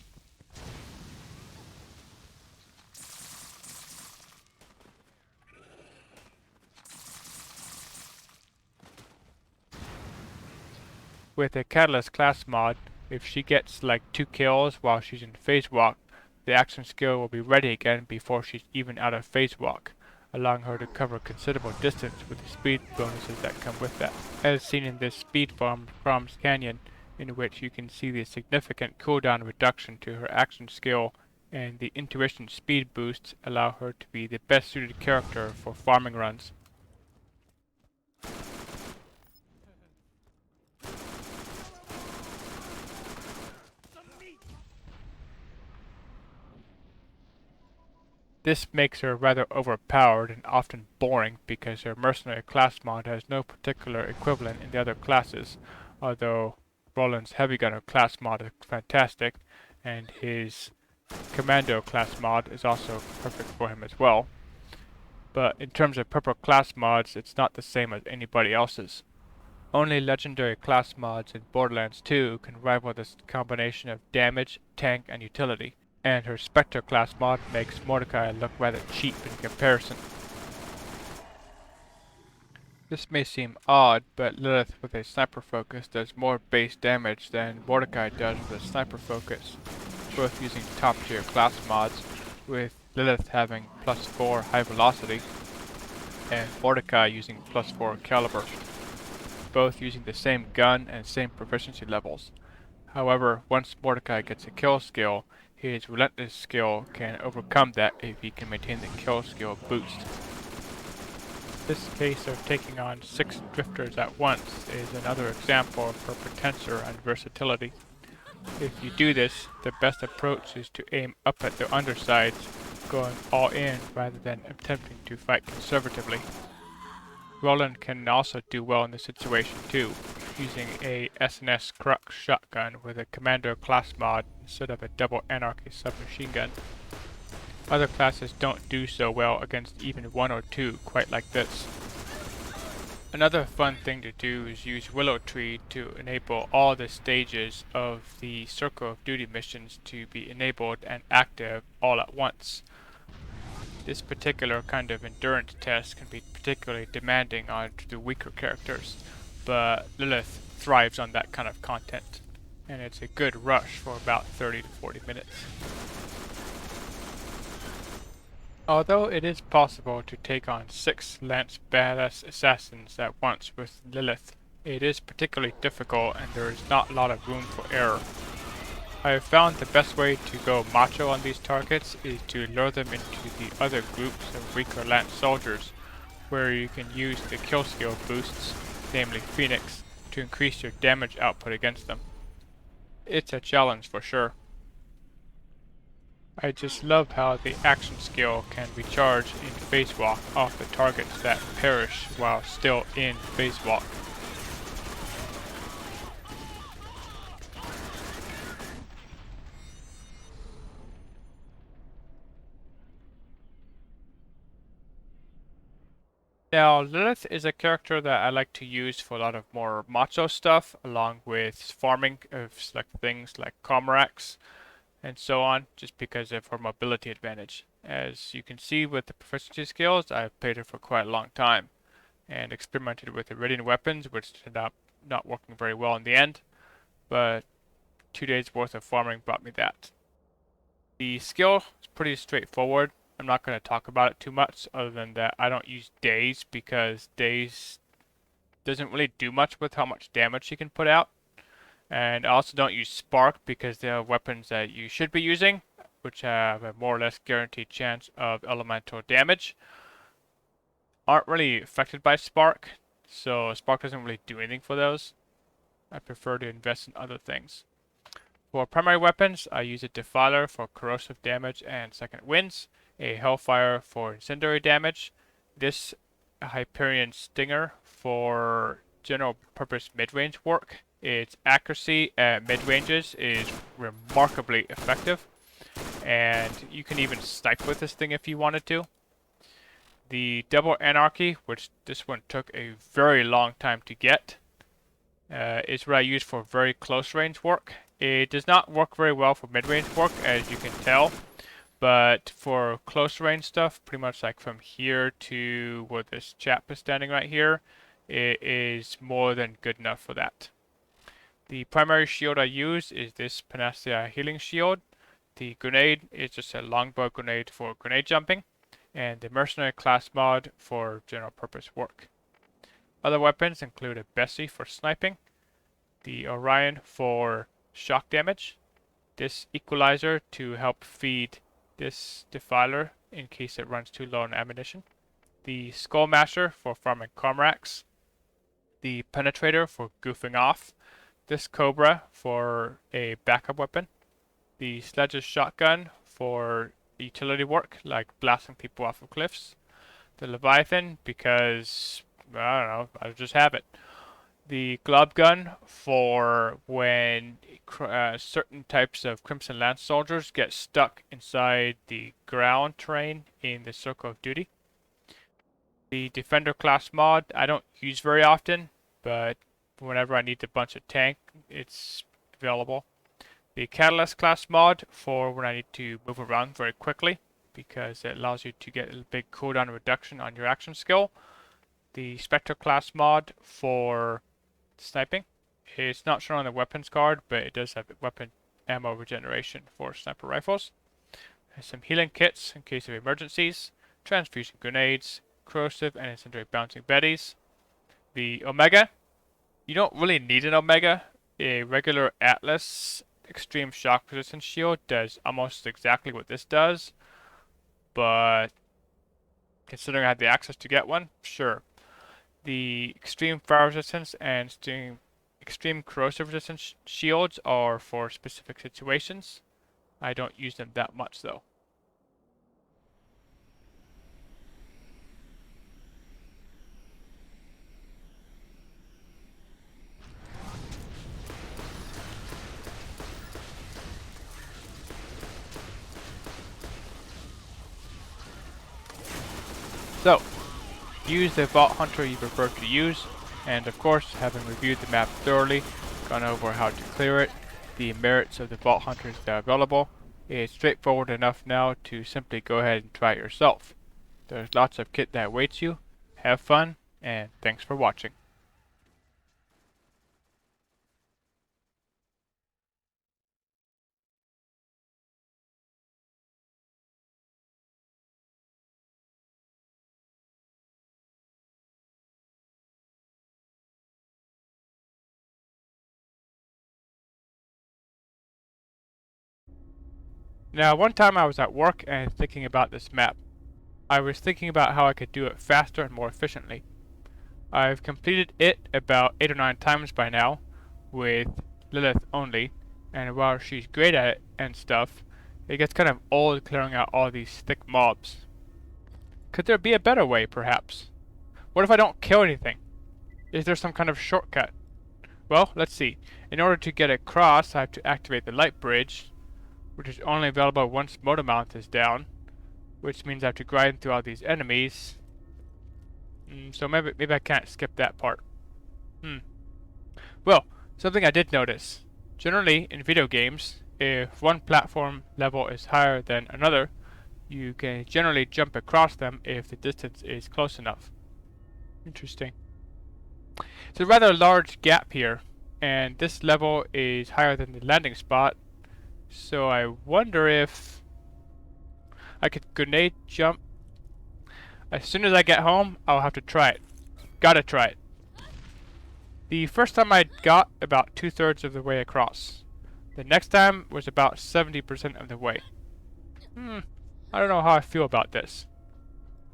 With a Catalyst class mod, if she gets like 2 kills while she's in phase walk, the action skill will be ready again before she's even out of phase walk, allowing her to cover considerable distance with the speed bonuses that come with that. As seen in this speed farm from Canyon, in which you can see the significant cooldown reduction to her action skill, and the intuition speed boosts allow her to be the best suited character for farming runs. This makes her rather overpowered and often boring because her mercenary class mod has no particular equivalent in the other classes, although Roland's heavy gunner class mod is fantastic, and his commando class mod is also perfect for him as well. But in terms of purple class mods, it's not the same as anybody else's. Only legendary class mods in Borderlands 2 can rival this combination of damage, tank, and utility, and her Spectre class mod makes Mordecai look rather cheap in comparison. This may seem odd, but Lilith with a sniper focus does more base damage than Mordecai does with a sniper focus, both using top tier class mods, with Lilith having +4 high velocity and Mordecai using +4 caliber, both using the same gun and same proficiency levels. However, once Mordecai gets a kill skill, his relentless skill can overcome that if he can maintain the kill skill boost. This case of taking on 6 drifters at once is another example of her potential and versatility. If you do this, the best approach is to aim up at the undersides, going all in rather than attempting to fight conservatively. Roland can also do well in this situation too, using a SNS Crux shotgun with a Commando class mod instead of a double Anarchy submachine gun. Other classes don't do so well against even one or two quite like this. Another fun thing to do is use Willow Tree to enable all the stages of the Circle of Duty missions to be enabled and active all at once. This particular kind of endurance test can be particularly demanding on the weaker characters, but Lilith thrives on that kind of content, and it's a good rush for about 30 to 40 minutes. Although it is possible to take on 6 Lance badass assassins at once with Lilith, it is particularly difficult and there is not a lot of room for error. I have found the best way to go macho on these targets is to lure them into the other groups of weaker Lance soldiers, where you can use the kill skill boosts, namely Phoenix, to increase your damage output against them. It's a challenge for sure. I just love how the action skill can be charged in phase walk off the targets that perish while still in phase walk. Now, Lilith is a character that I like to use for a lot of more macho stuff, along with farming of select things like Comrades and so on, just because of her mobility advantage. As you can see with the proficiency skills, I've played her for quite a long time, and experimented with Iridian weapons, which ended up not working very well in the end, but 2 days worth of farming brought me that. The skill is pretty straightforward. I'm not going to talk about it too much, other than that I don't use Daze because Daze doesn't really do much with how much damage she can put out. And I also don't use Spark because they are weapons that you should be using, which have a more or less guaranteed chance of elemental damage, aren't really affected by Spark, so Spark doesn't really do anything for those. I prefer to invest in other things. For primary weapons, I use a Defiler for corrosive damage and second winds, a Hellfire for incendiary damage, this Hyperion Stinger for general purpose mid-range work. Its accuracy at mid-ranges is remarkably effective, and you can even snipe with this thing if you wanted to. The Double Anarchy, which this one took a very long time to get, is what I use for very close range work. It does not work very well for mid-range work, as you can tell, but for close range stuff, pretty much like from here to where this chap is standing right here, it is more than good enough for that. The primary shield I use is this Panacea Healing Shield. The grenade is just a longbow grenade for grenade jumping, and the Mercenary class mod for general purpose work. Other weapons include a Bessie for sniping, the Orion for shock damage, this Equalizer to help feed this Defiler in case it runs too low on ammunition, the Skullmasher for farming Comrades, the Penetrator for goofing off, this Cobra for a backup weapon, the Sledge's Shotgun for utility work like blasting people off of cliffs, the Leviathan because, I don't know, I just have it, the Glob Gun for when certain types of Crimson Lance soldiers get stuck inside the ground terrain in the Circle of Duty. The Defender class mod I don't use very often, but whenever I need a bunch of tank, it's available. The Catalyst class mod for when I need to move around very quickly, because it allows you to get a big cooldown reduction on your action skill. The Spectre class mod for sniping. It's not shown on the weapons card, but it does have weapon ammo regeneration for sniper rifles. There's some healing kits in case of emergencies, transfusion grenades, corrosive and incendiary bouncing betties. The Omega. You don't really need an Omega. A regular Atlas extreme shock resistance shield does almost exactly what this does, but considering I had the access to get one, sure. The extreme fire resistance and extreme corrosive resistance shields are for specific situations. I don't use them that much though. So, use the Vault Hunter you prefer to use, and of course, having reviewed the map thoroughly, gone over how to clear it, the merits of the Vault Hunters that are available, it's straightforward enough now to simply go ahead and try it yourself. There's lots of kit that awaits you. Have fun, and thanks for watching. Now, one time I was at work and thinking about this map. I was thinking about how I could do it faster and more efficiently. I've completed it about 8 or 9 times by now, with Lilith only, and while she's great at it and stuff, it gets kind of old clearing out all these thick mobs. Could there be a better way, perhaps? What if I don't kill anything? Is there some kind of shortcut? Well, let's see. In order to get across, I have to activate the light bridge, which is only available once motor mount is down, which means I have to grind through all these enemies. So maybe I can't skip that part. Well, something I did notice. Generally, in video games, if one platform level is higher than another, you can generally jump across them if the distance is close enough. Interesting. It's a rather large gap here, and this level is higher than the landing spot, so I wonder if I could grenade jump. As soon as I get home, I'll have to try it. Gotta try it. The first time I got about 2/3 of the way across. The next time was about 70% of the way. I don't know how I feel about this.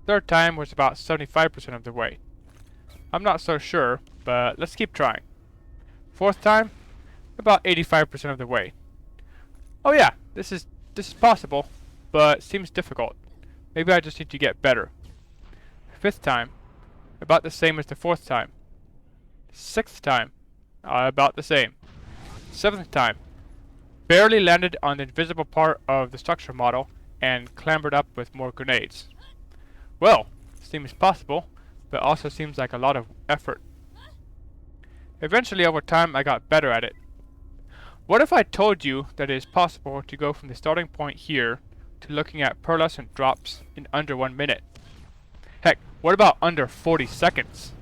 Third time was about 75% of the way. I'm not so sure, but let's keep trying. Fourth time, about 85% of the way. Oh yeah, this is possible, but seems difficult. Maybe I just need to get better. Fifth time, about the same as the fourth time. Sixth time, about the same. Seventh time, barely landed on the invisible part of the structure model and clambered up with more grenades. Well, seems possible, but also seems like a lot of effort. Eventually, over time, I got better at it. What if I told you that it is possible to go from the starting point here to looking at pearlescent drops in under 1 minute? Heck, what about under 40 seconds?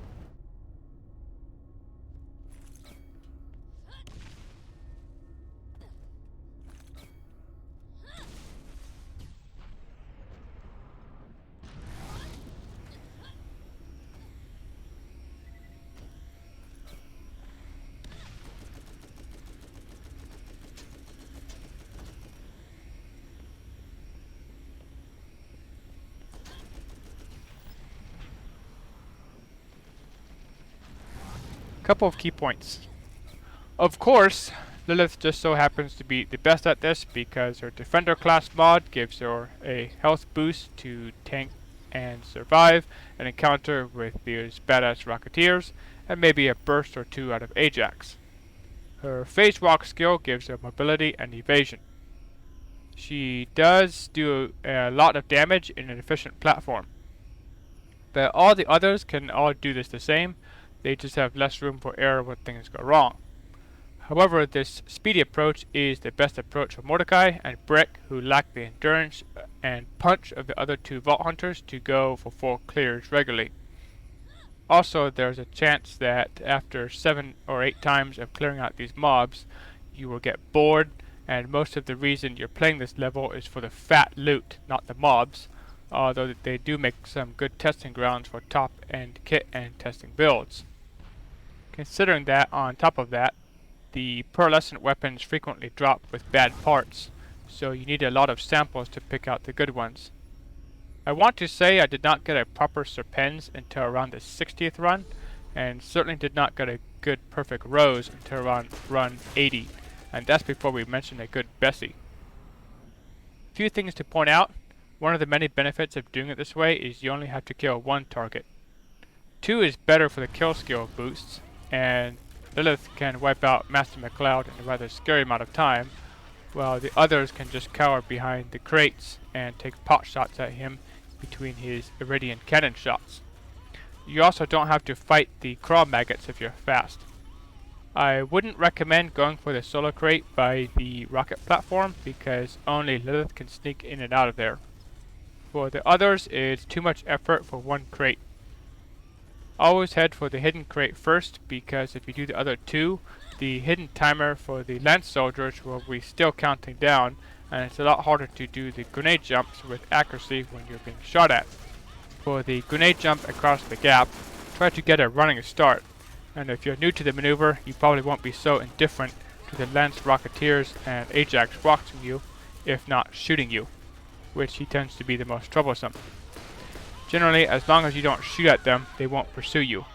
Couple of key points. Of course, Lilith just so happens to be the best at this because her Defender class mod gives her a health boost to tank and survive an encounter with these badass Rocketeers, and maybe a burst or two out of Ajax. Her phase walk skill gives her mobility and evasion. She does do a lot of damage in an efficient platform, but all the others can all do this the same. They just have less room for error when things go wrong. However, this speedy approach is the best approach for Mordecai and Brick, who lack the endurance and punch of the other two Vault Hunters to go for full clears regularly. Also, there's a chance that after 7 or 8 times of clearing out these mobs, you will get bored, and most of the reason you're playing this level is for the fat loot, not the mobs, although they do make some good testing grounds for top-end kit and testing builds. Considering that, on top of that, the Pearlescent Weapons frequently drop with bad parts, so you need a lot of samples to pick out the good ones. I want to say I did not get a proper Serpens until around the 60th run, and certainly did not get a good perfect Rose until around run 80, and that's before we mention a good Bessie. Few things to point out. One of the many benefits of doing it this way is you only have to kill one target. 2 is better for the kill skill boosts, and Lilith can wipe out Master Mcleod in a rather scary amount of time, while the others can just cower behind the crates and take pot shots at him between his Iridian cannon shots. You also don't have to fight the crawl maggots if you're fast. I wouldn't recommend going for the solo crate by the rocket platform because only Lilith can sneak in and out of there. For the others, it's too much effort for one crate. Always head for the hidden crate first because if you do the other two, the hidden timer for the lance soldiers will be still counting down, and it's a lot harder to do the grenade jumps with accuracy when you're being shot at. For the grenade jump across the gap, try to get a running start, and if you're new to the maneuver, you probably won't be so indifferent to the Lance Rocketeers and Ajax watching you, if not shooting you, which he tends to be the most troublesome. Generally, as long as you don't shoot at them, they won't pursue you.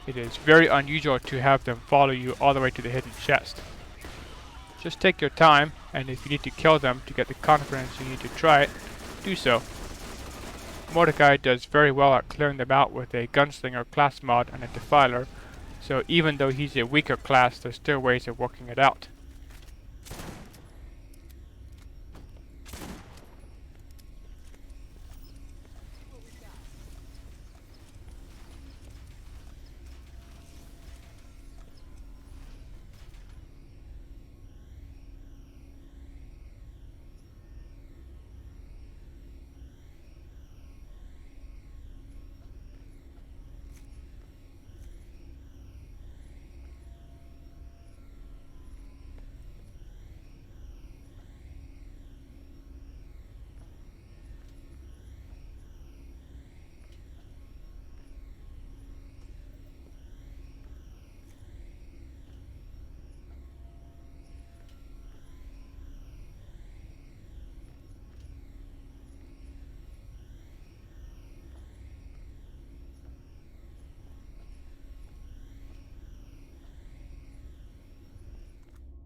It is very unusual to have them follow you all the way to the hidden chest. Just take your time, and if you need to kill them to get the confidence you need to try it, do so. Mordecai does very well at clearing them out with a Gunslinger class mod and a Defiler, so even though he's a weaker class, there's still ways of working it out.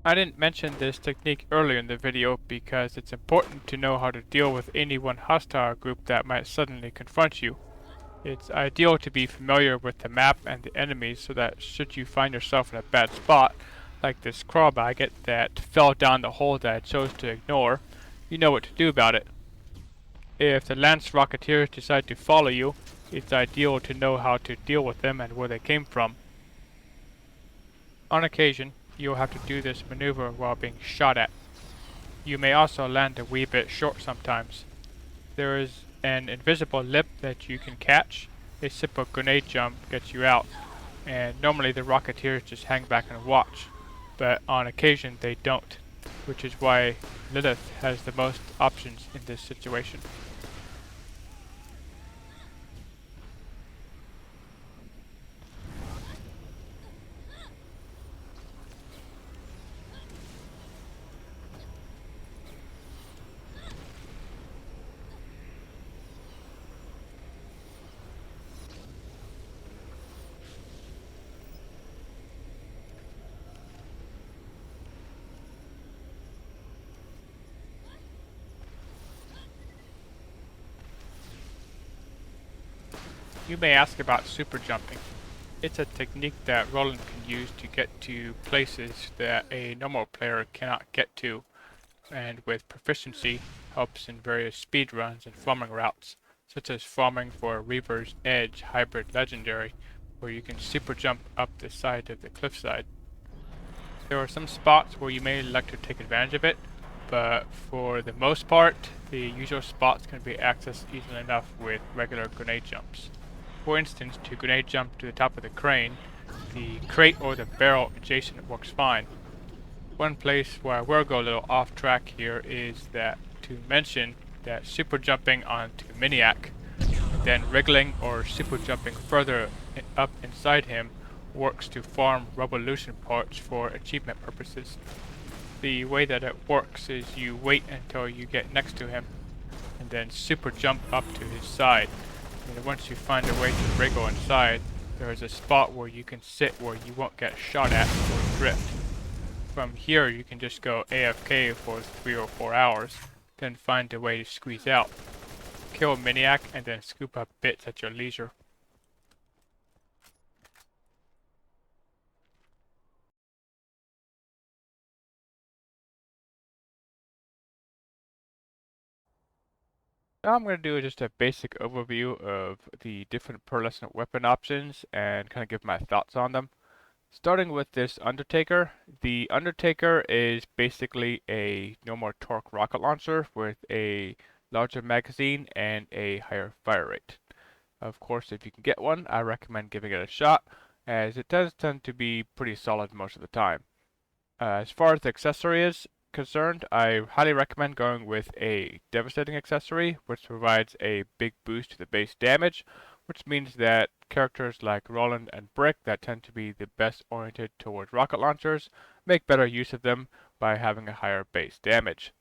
I didn't mention this technique earlier in the video because it's important to know how to deal with any one hostile group that might suddenly confront you. It's ideal to be familiar with the map and the enemies so that should you find yourself in a bad spot, like this crawl maggot that fell down the hole that I chose to ignore, you know what to do about it. If the Lance Rocketeers decide to follow you, it's ideal to know how to deal with them and where they came from. On occasion, you'll have to do this maneuver while being shot at. You may also land a wee bit short sometimes. There is an invisible lip that you can catch. A simple grenade jump gets you out, and normally the Rocketeers just hang back and watch, but on occasion they don't, which is why Lilith has the most options in this situation. You may ask about super jumping. It's a technique that Roland can use to get to places that a normal player cannot get to, and with Proficiency helps in various speed runs and farming routes, such as farming for Reaper's Edge Hybrid Legendary, where you can super jump up the side of the cliffside. There are some spots where you may like to take advantage of it, but for the most part, the usual spots can be accessed easily enough with regular grenade jumps. For instance, to grenade jump to the top of the crane, the crate or the barrel adjacent works fine. One place where I will go a little off track here is that to mention that super jumping onto Maniac, then wriggling or super jumping further up inside him works to farm Revolution parts for achievement purposes. The way that it works is you wait until you get next to him, and then super jump up to his side. And once you find a way to wriggle inside, there is a spot where you can sit where you won't get shot at or drift. From here you can just go AFK for 3 or 4 hours, then find a way to squeeze out. Kill a Maniac and then scoop up bits at your leisure. Now I'm going to do just a basic overview of the different pearlescent weapon options and kind of give my thoughts on them. Starting with this Undertaker. The Undertaker is basically a no more torque rocket launcher with a larger magazine and a higher fire rate. Of course, if you can get one, I recommend giving it a shot, as it does tend to be pretty solid most of the time. As far as the accessory is concerned, I highly recommend going with a devastating accessory, which provides a big boost to the base damage, which means that characters like Roland and Brick that tend to be the best oriented towards rocket launchers make better use of them by having a higher base damage.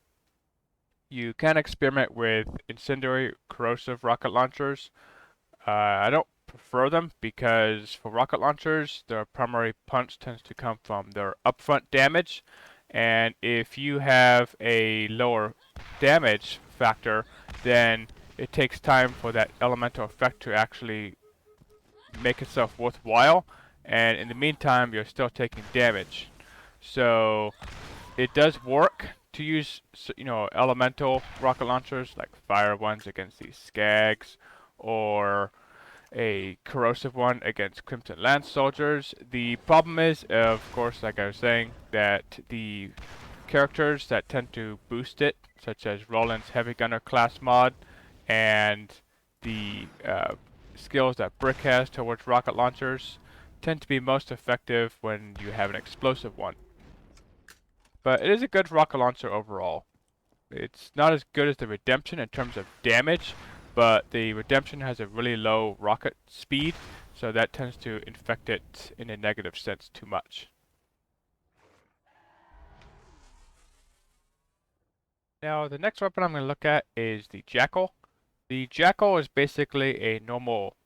You can experiment with incendiary corrosive rocket launchers. I don't prefer them because for rocket launchers, their primary punch tends to come from their upfront damage, and if you have a lower damage factor, then it takes time for that elemental effect to actually make itself worthwhile, and in the meantime, you're still taking damage. So it does work to use, elemental rocket launchers like fire ones against these skags, or a corrosive one against Crimson Lance soldiers. The problem is, of course, like I was saying, that the characters that tend to boost it, such as Roland's Heavy Gunner class mod, and the skills that Brick has towards rocket launchers, tend to be most effective when you have an explosive one. But it is a good rocket launcher overall. It's not as good as the Redemption in terms of damage, but the Redemption has a really low rocket speed, so that tends to infect it in a negative sense too much. Now, the next weapon I'm going to look at is the Jackal. The Jackal is basically a normal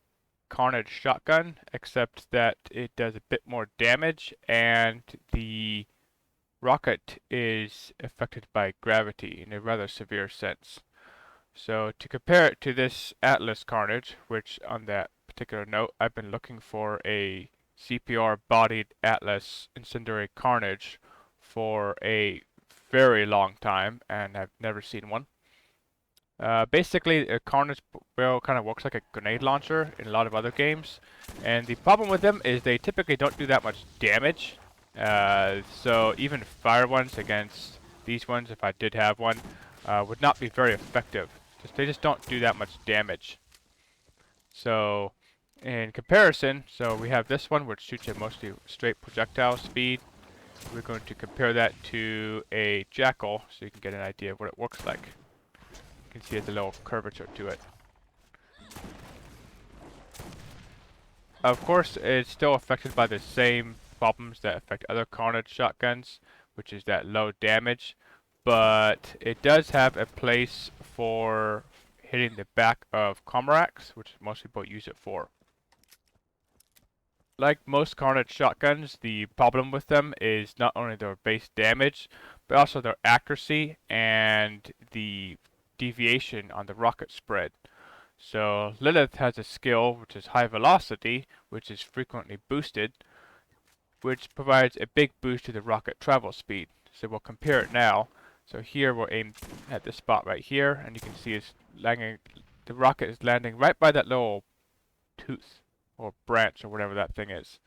Carnage shotgun, except that it does a bit more damage, and the rocket is affected by gravity in a rather severe sense. So to compare it to this Atlas Carnage, which on that particular note, I've been looking for a CPR bodied Atlas Incendiary Carnage for a very long time, and I've never seen one. Basically, a Carnage barrel kind of works like a grenade launcher in a lot of other games, and the problem with them is they typically don't do that much damage. So even fire ones against these ones, if I did have one, would not be very effective. They just don't do that much damage. So in comparison, so we have this one which shoots at mostly straight projectile speed. We're going to compare that to a Jackal so you can get an idea of what it looks like. You can see it's a little curvature to it. Of course, it's still affected by the same problems that affect other Carnage shotguns, which is that low damage, but it does have a place for hitting the back of Comrades, which most people use it for. Like most Carnage shotguns, the problem with them is not only their base damage, but also their accuracy and the deviation on the rocket spread. So Lilith has a skill which is high velocity, which is frequently boosted, which provides a big boost to the rocket travel speed. So we'll compare it now. So here we'll aim at this spot right here, and you can see it's landing, the rocket is landing right by that little tooth or branch or whatever that thing is.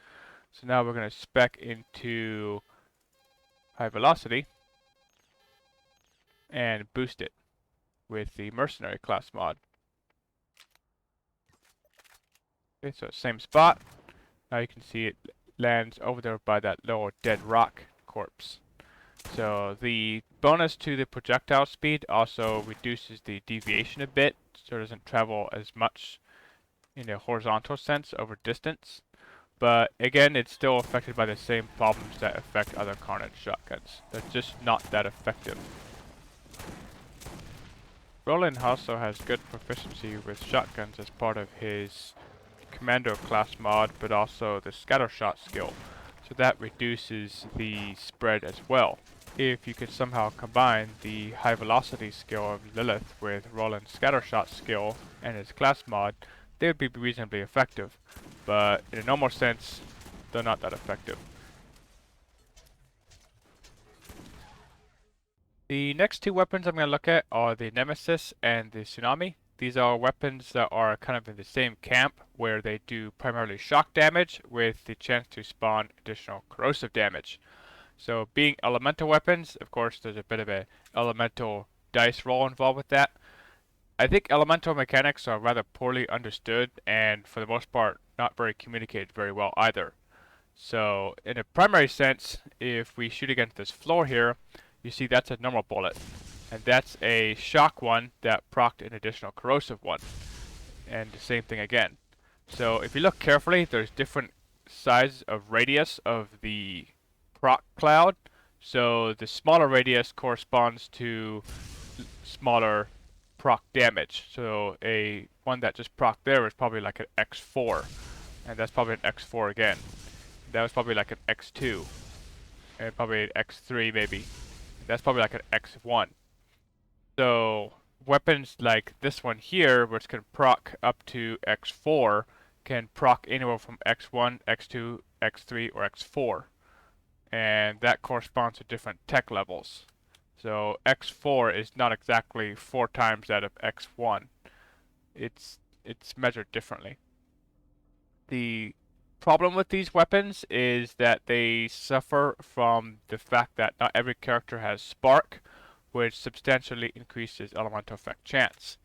So now we're going to spec into high velocity and boost it with the mercenary class mod. Okay, so same spot. Now you can see it lands over there by that little dead rock corpse. So the bonus to the projectile speed also reduces the deviation a bit, so it doesn't travel as much in a horizontal sense over distance. But again, it's still affected by the same problems that affect other Carnage shotguns. They're just not that effective. Roland also has good proficiency with shotguns as part of his Commando class mod, but also the Scattershot skill, so that reduces the spread as well. If you could somehow combine the high velocity skill of Lilith with Roland's Scattershot skill and his class mod, they would be reasonably effective, but in a normal sense, they're not that effective. The next two weapons I'm going to look at are the Nemesis and the Tsunami. these are weapons that are kind of in the same camp, where they do primarily shock damage with the chance to spawn additional corrosive damage. So being elemental weapons, of course, there's a bit of a elemental dice roll involved with that. I think elemental mechanics are rather poorly understood and for the most part not very communicated very well either. So in a primary sense, if we shoot against this floor here, you see that's a normal bullet. And that's a shock one that procced an additional corrosive one. And the same thing again. So if you look carefully, there's different sizes of radius of the proc cloud. So the smaller radius corresponds to smaller proc damage. So a one that just proc there is probably like an X4. And that's probably an X4 again. That was probably like an X2. And probably an X3 maybe. That's probably like an X1. So weapons like this one here, which can proc up to X4, can proc anywhere from X1, X2, X3, or X4. And that corresponds to different tech levels. So X4 is not exactly 4 times that of X1. It's measured differently. The problem with these weapons is that they suffer from the fact that not every character has spark, which substantially increases elemental effect chance.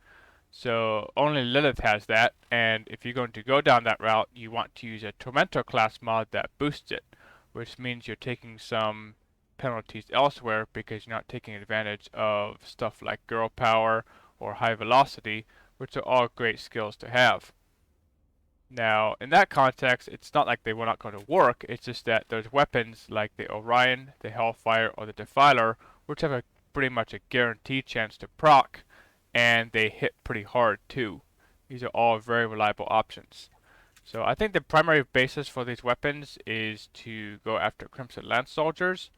So only Lilith has that, and if you're going to go down that route, you want to use a Tormentor class mod that boosts it, which means you're taking some penalties elsewhere because you're not taking advantage of stuff like girl power or high velocity, which are all great skills to have. Now, in that context, it's not like they were not going to work, it's just that there's weapons like the Orion, the Hellfire, or the Defiler, which have a pretty much a guaranteed chance to proc, and they hit pretty hard too. These are all very reliable options. So I think the primary basis for these weapons is to go after Crimson Lance soldiers.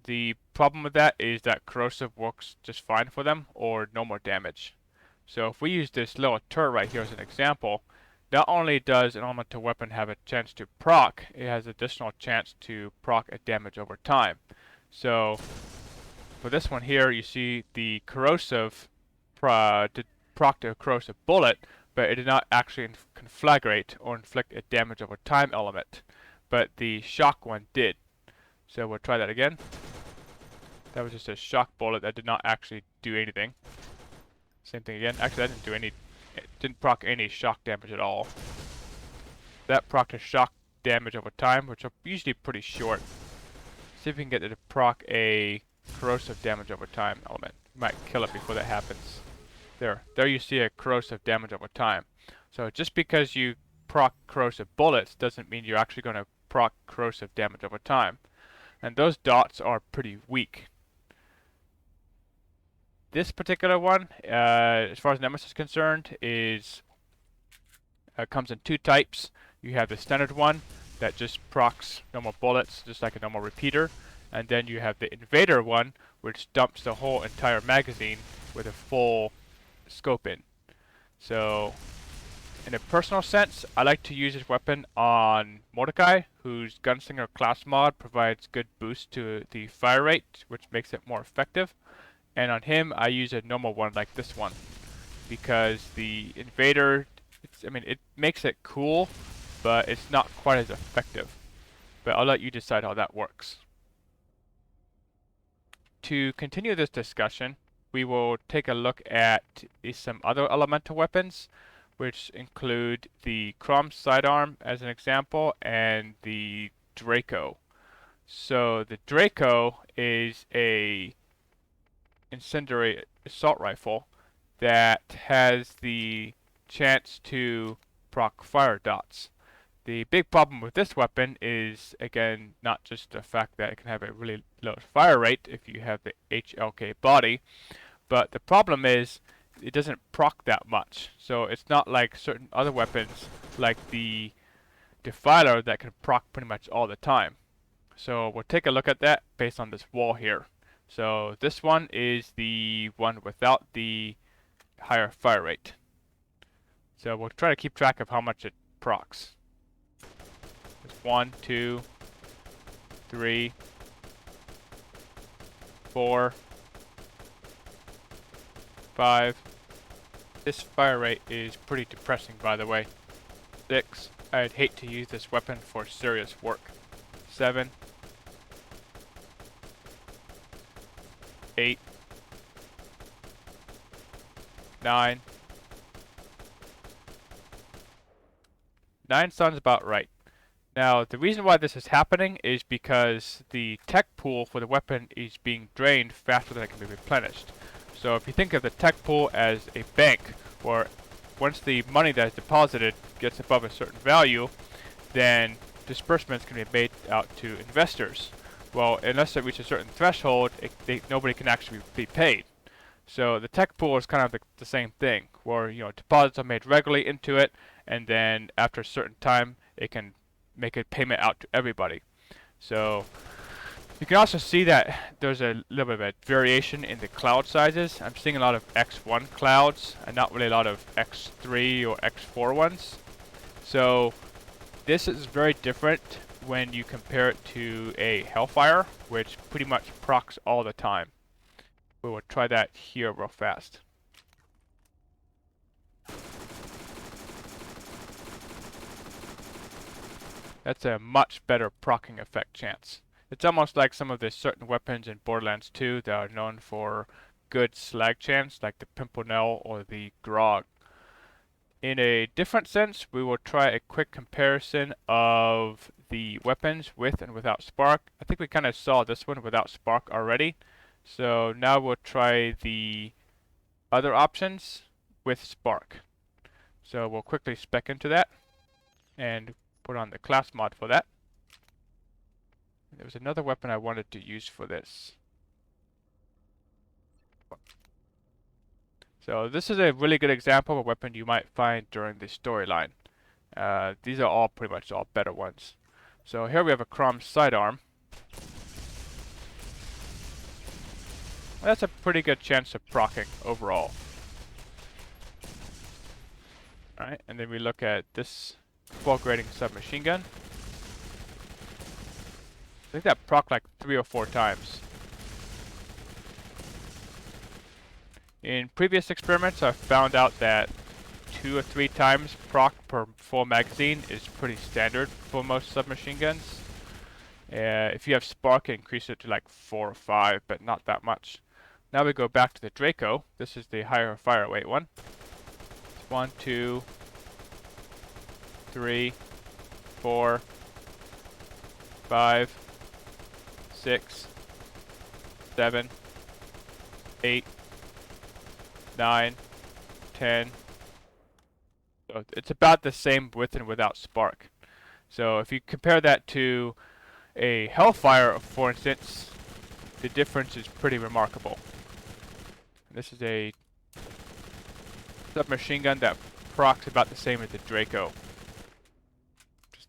The problem with that is that corrosive works just fine for them, or no more damage. So if we use this little turret right here as an example, not only does an elemental weapon have a chance to proc, it has additional chance to proc a damage over time. So for this one here, you see the corrosive did proc a corrosive bullet, but it did not actually conflagrate or inflict a damage over time element. But the shock one did. So we'll try that again. That was just a shock bullet that did not actually do anything. Same thing again. Actually, that didn't do any. It didn't proc any shock damage at all. That procced a shock damage over time, which are usually pretty short. See if we can get it to proc a corrosive damage over time element. You might kill it before that happens. There you see a corrosive damage over time. So just because you proc corrosive bullets doesn't mean you're actually going to proc corrosive damage over time. And those dots are pretty weak. This particular one, as far as Nemesis is concerned, comes in 2 types. You have the standard one that just procs normal bullets, just like a normal repeater. And then you have the Invader one, which dumps the whole entire magazine with a full scope in. So, in a personal sense, I like to use this weapon on Mordecai, whose Gunslinger class mod provides good boost to the fire rate, which makes it more effective. And on him, I use a normal one like this one, because the Invader, it makes it cool, but it's not quite as effective. But I'll let you decide how that works. To continue this discussion, we will take a look at some other elemental weapons, which include the Crom sidearm as an example, and the Draco. So the Draco is a incendiary assault rifle that has the chance to proc fire dots. The big problem with this weapon is, again, not just the fact that it can have a really low fire rate if you have the HLK body, but the problem is it doesn't proc that much. So it's not like certain other weapons like the Defiler that can proc pretty much all the time. So we'll take a look at that based on this wall here. So this one is the one without the higher fire rate. So we'll try to keep track of how much it procs. There's 1, 2, 3, 4, 5, This fire rate is pretty depressing, by the way. 6. I'd hate to use this weapon for serious work. 7. 8. 9. 9 sounds about right. Now, the reason why this is happening is because the tech pool for the weapon is being drained faster than it can be replenished. So if you think of the tech pool as a bank, where once the money that is deposited gets above a certain value, then disbursements can be made out to investors. Well, unless it reaches a certain threshold, nobody can actually be paid. So the tech pool is kind of the same thing, where deposits are made regularly into it, and then after a certain time, it can make a payment out to everybody. So you can also see that there's a little bit of a variation in the cloud sizes. I'm seeing a lot of X1 clouds and not really a lot of X3 or X4 ones. So this is very different when you compare it to a Hellfire, which pretty much procs all the time. We will try that here real fast. That's a much better proccing effect chance. It's almost like some of the certain weapons in Borderlands 2 that are known for good slag chance, like the Pimpernel or the Grog. In a different sense, we will try a quick comparison of the weapons with and without spark. I think we kind of saw this one without spark already. So now we'll try the other options with spark. So we'll quickly spec into that and put on the class mod for that. There was another weapon I wanted to use for this. So this is a really good example of a weapon you might find during the storyline. These are all pretty much all better ones. So here we have a Crom sidearm. That's a pretty good chance of proccing overall. Alright, and then we look at this bulk rating submachine gun. I think that proc like 3 or 4 times. In previous experiments, I've found out that 2 or 3 times proc per full magazine is pretty standard for most submachine guns. If you have spark, increase it to like 4 or 5, but not that much. Now we go back to the Draco. This is the higher fire rate one. 1, 2, 3, 4, 5, 6, 7, 8, 9, 10. So it's about the same with and without spark. So if you compare that to a Hellfire, for instance, the difference is pretty remarkable. This is a submachine gun that procs about the same as the Draco.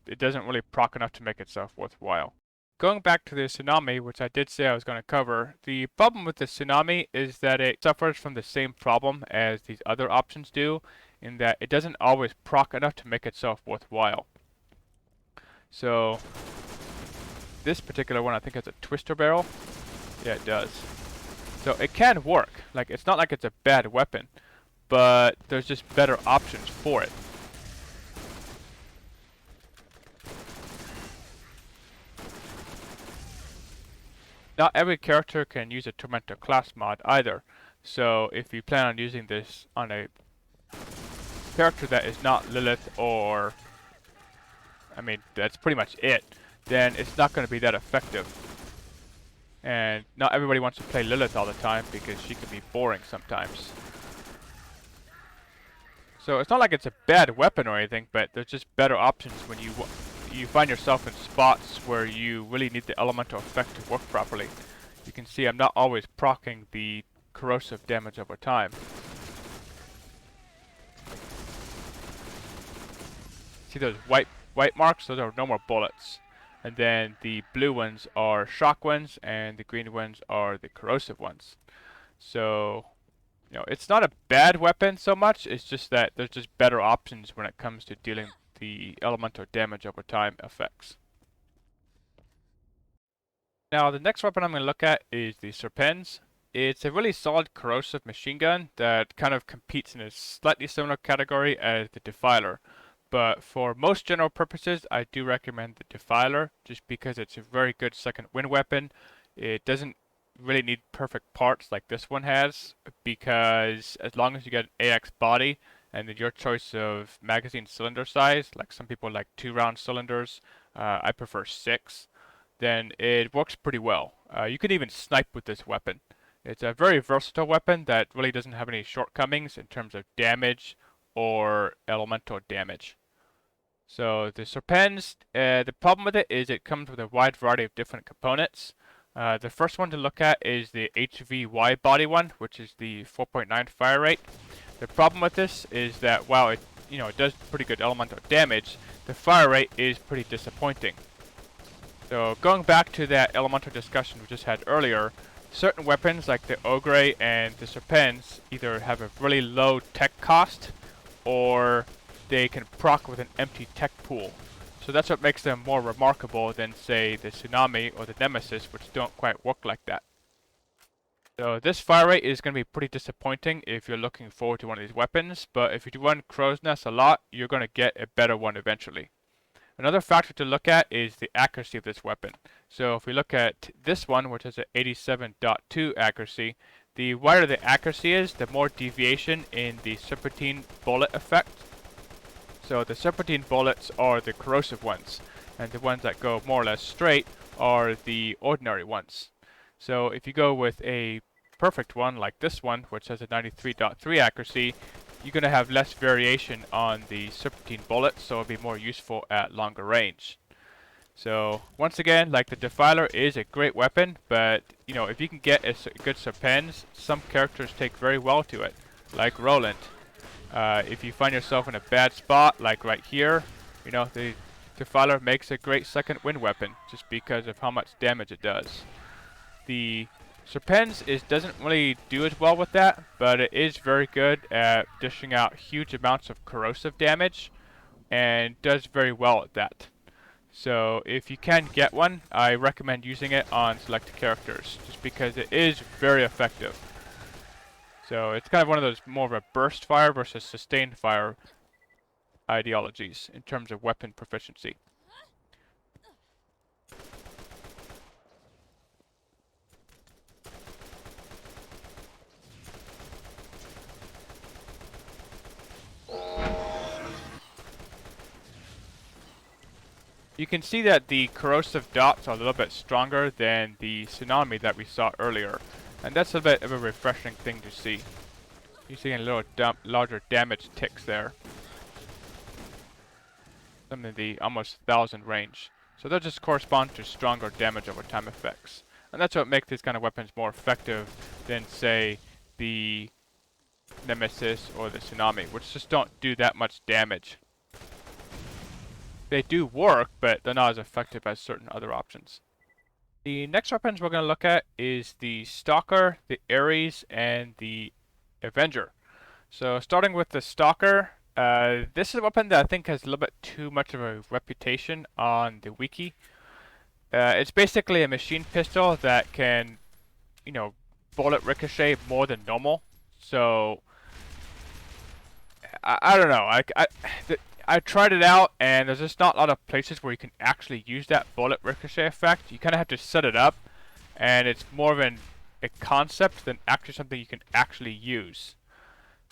It doesn't really proc enough to make itself worthwhile. Going back to the Tsunami, which I did say I was going to cover, the problem with the Tsunami is that it suffers from the same problem as these other options do, in that it doesn't always proc enough to make itself worthwhile. So this particular one I think has a twister barrel. Yeah, it does. So it can work. Like, it's not like it's a bad weapon, but there's just better options for it. Not every character can use a Tormentor class mod either. So if you plan on using this on a character that is not Lilith, or I mean that's pretty much it, then it's not going to be that effective. And not everybody wants to play Lilith all the time because she can be boring sometimes. So it's not like it's a bad weapon or anything, but there's just better options when you find yourself in spots where you really need the elemental effect to work properly. You can see I'm not always proccing the corrosive damage over time. See those white marks? Those are normal bullets. And then the blue ones are shock ones, and the green ones are the corrosive ones. So, it's not a bad weapon so much, it's just that there's just better options when it comes to dealing the elemental damage over time effects. Now the next weapon I'm going to look at is the Serpens. It's a really solid corrosive machine gun that kind of competes in a slightly similar category as the Defiler. But for most general purposes, I do recommend the Defiler just because it's a very good second wind weapon. It doesn't really need perfect parts like this one has, because as long as you get an AX body and then your choice of magazine cylinder size, like some people like 2-round cylinders, I prefer 6, then it works pretty well. You can even snipe with this weapon. It's a very versatile weapon that really doesn't have any shortcomings in terms of damage or elemental damage. So the Serpens, the problem with it is it comes with a wide variety of different components. The first one to look at is the HVY body one, which is the 4.9 fire rate. The problem with this is that while it does pretty good elemental damage, the fire rate is pretty disappointing. So going back to that elemental discussion we just had earlier, certain weapons like the Ogre and the Serpens either have a really low tech cost or they can proc with an empty tech pool. So that's what makes them more remarkable than, say, the Tsunami or the Nemesis, which don't quite work like that. So this fire rate is going to be pretty disappointing if you're looking forward to one of these weapons, but if you do run Crow's Nest a lot, you're going to get a better one eventually. Another factor to look at is the accuracy of this weapon. So if we look at this one, which has an 87.2 accuracy, the wider the accuracy is, the more deviation in the serpentine bullet effect. So the serpentine bullets are the corrosive ones, and the ones that go more or less straight are the ordinary ones. So if you go with a perfect one like this one, which has a 93.3 accuracy, you're going to have less variation on the serpentine bullets, so it'll be more useful at longer range. So once again, like the Defiler is a great weapon, but if you can get a good Serpens, some characters take very well to it, like Roland. If you find yourself in a bad spot, like right here, the Defiler makes a great second wind weapon just because of how much damage it does. The Serpens doesn't really do as well with that, but it is very good at dishing out huge amounts of corrosive damage and does very well at that. So if you can get one, I recommend using it on selected characters just because it is very effective. So it's kind of one of those more of a burst fire versus sustained fire ideologies in terms of weapon proficiency. You can see that the corrosive dots are a little bit stronger than the Tsunami that we saw earlier, and that's a bit of a refreshing thing to see. You're seeing a little larger damage ticks there. Some of the almost 1,000 range. So they'll just correspond to stronger damage over time effects. And that's what makes these kind of weapons more effective than, say, the Nemesis or the Tsunami, which just don't do that much damage. They do work, but they're not as effective as certain other options. The next weapons we're going to look at is the Stalker, the Aries, and the Avenger. So starting with the Stalker, this is a weapon that I think has a little bit too much of a reputation on the wiki. It's basically a machine pistol that can, bullet ricochet more than normal. So I don't know. I tried it out, and there's just not a lot of places where you can actually use that bullet ricochet effect. You kind of have to set it up, and it's more of a concept than actually something you can actually use.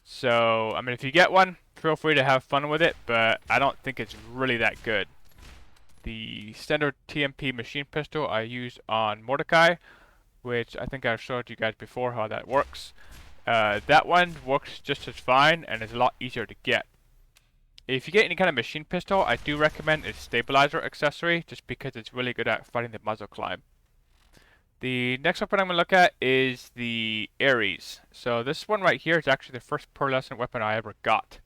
So, I mean, if you get one, feel free to have fun with it, but I don't think it's really that good. The standard TMP machine pistol I used on Mordecai, which I think I've showed you guys before how that works. That one works just as fine and is a lot easier to get. If you get any kind of machine pistol, I do recommend its stabilizer accessory just because it's really good at fighting the muzzle climb. The next weapon I'm going to look at is the Aries. So this one right here is actually the first pearlescent weapon I ever got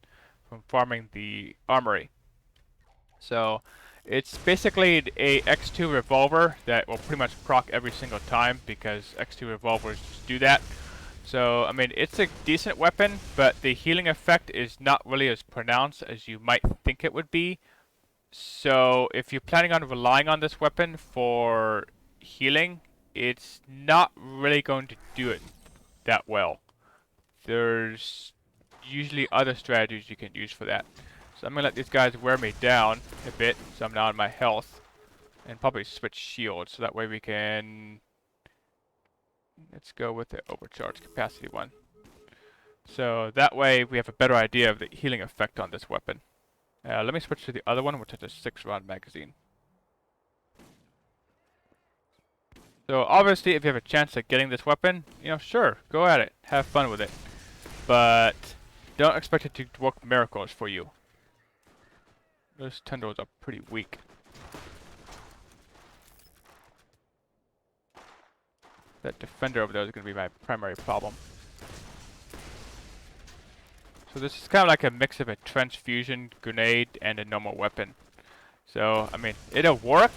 from farming the armory. So it's basically a X2 revolver that will pretty much proc every single time because X2 revolvers just do that. So, I mean, it's a decent weapon, but the healing effect is not really as pronounced as you might think it would be. So, if you're planning on relying on this weapon for healing, it's not really going to do it that well. There's usually other strategies you can use for that. So I'm going to let these guys wear me down a bit, so I'm now on my health. And probably switch shields, so that way we can... Let's go with the overcharge capacity one. So that way we have a better idea of the healing effect on this weapon. Let me switch to the other one, which is a 6-round magazine. So obviously, if you have a chance at getting this weapon, you know, sure, go at it, have fun with it. But don't expect it to work miracles for you. Those tendrils are pretty weak. That defender over there is going to be my primary problem. So this is kind of like a mix of a trench fusion, grenade, and a normal weapon. So, I mean, it'll work,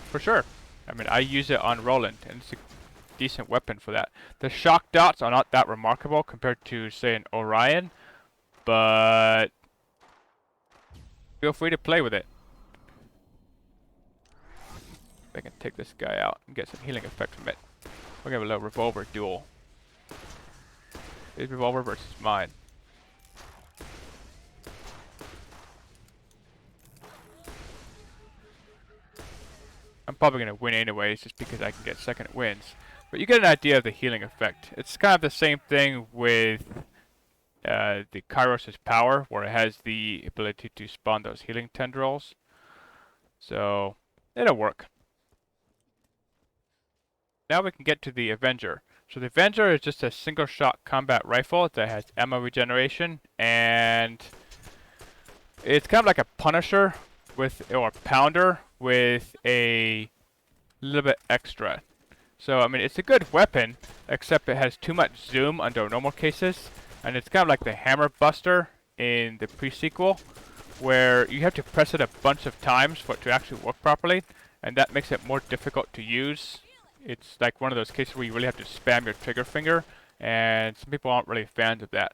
for sure. I mean, I use it on Roland, and it's a decent weapon for that. The shock dots are not that remarkable compared to, say, an Orion, but feel free to play with it. I can take this guy out and get some healing effect from it. We're gonna have a little revolver duel. His revolver versus mine. I'm probably gonna win anyways, just because I can get second wins. But you get an idea of the healing effect. It's kind of the same thing with the Kairos' power, where it has the ability to spawn those healing tendrils. So it'll work. Now we can get to the Avenger. So the Avenger is just a single-shot combat rifle that has ammo regeneration, and it's kind of like a Punisher or a Pounder with a little bit extra. So I mean, it's a good weapon, except it has too much zoom under normal cases, and it's kind of like the Hammer Buster in the pre-sequel, where you have to press it a bunch of times for it to actually work properly, and that makes it more difficult to use. It's like one of those cases where you really have to spam your trigger finger, and some people aren't really fans of that.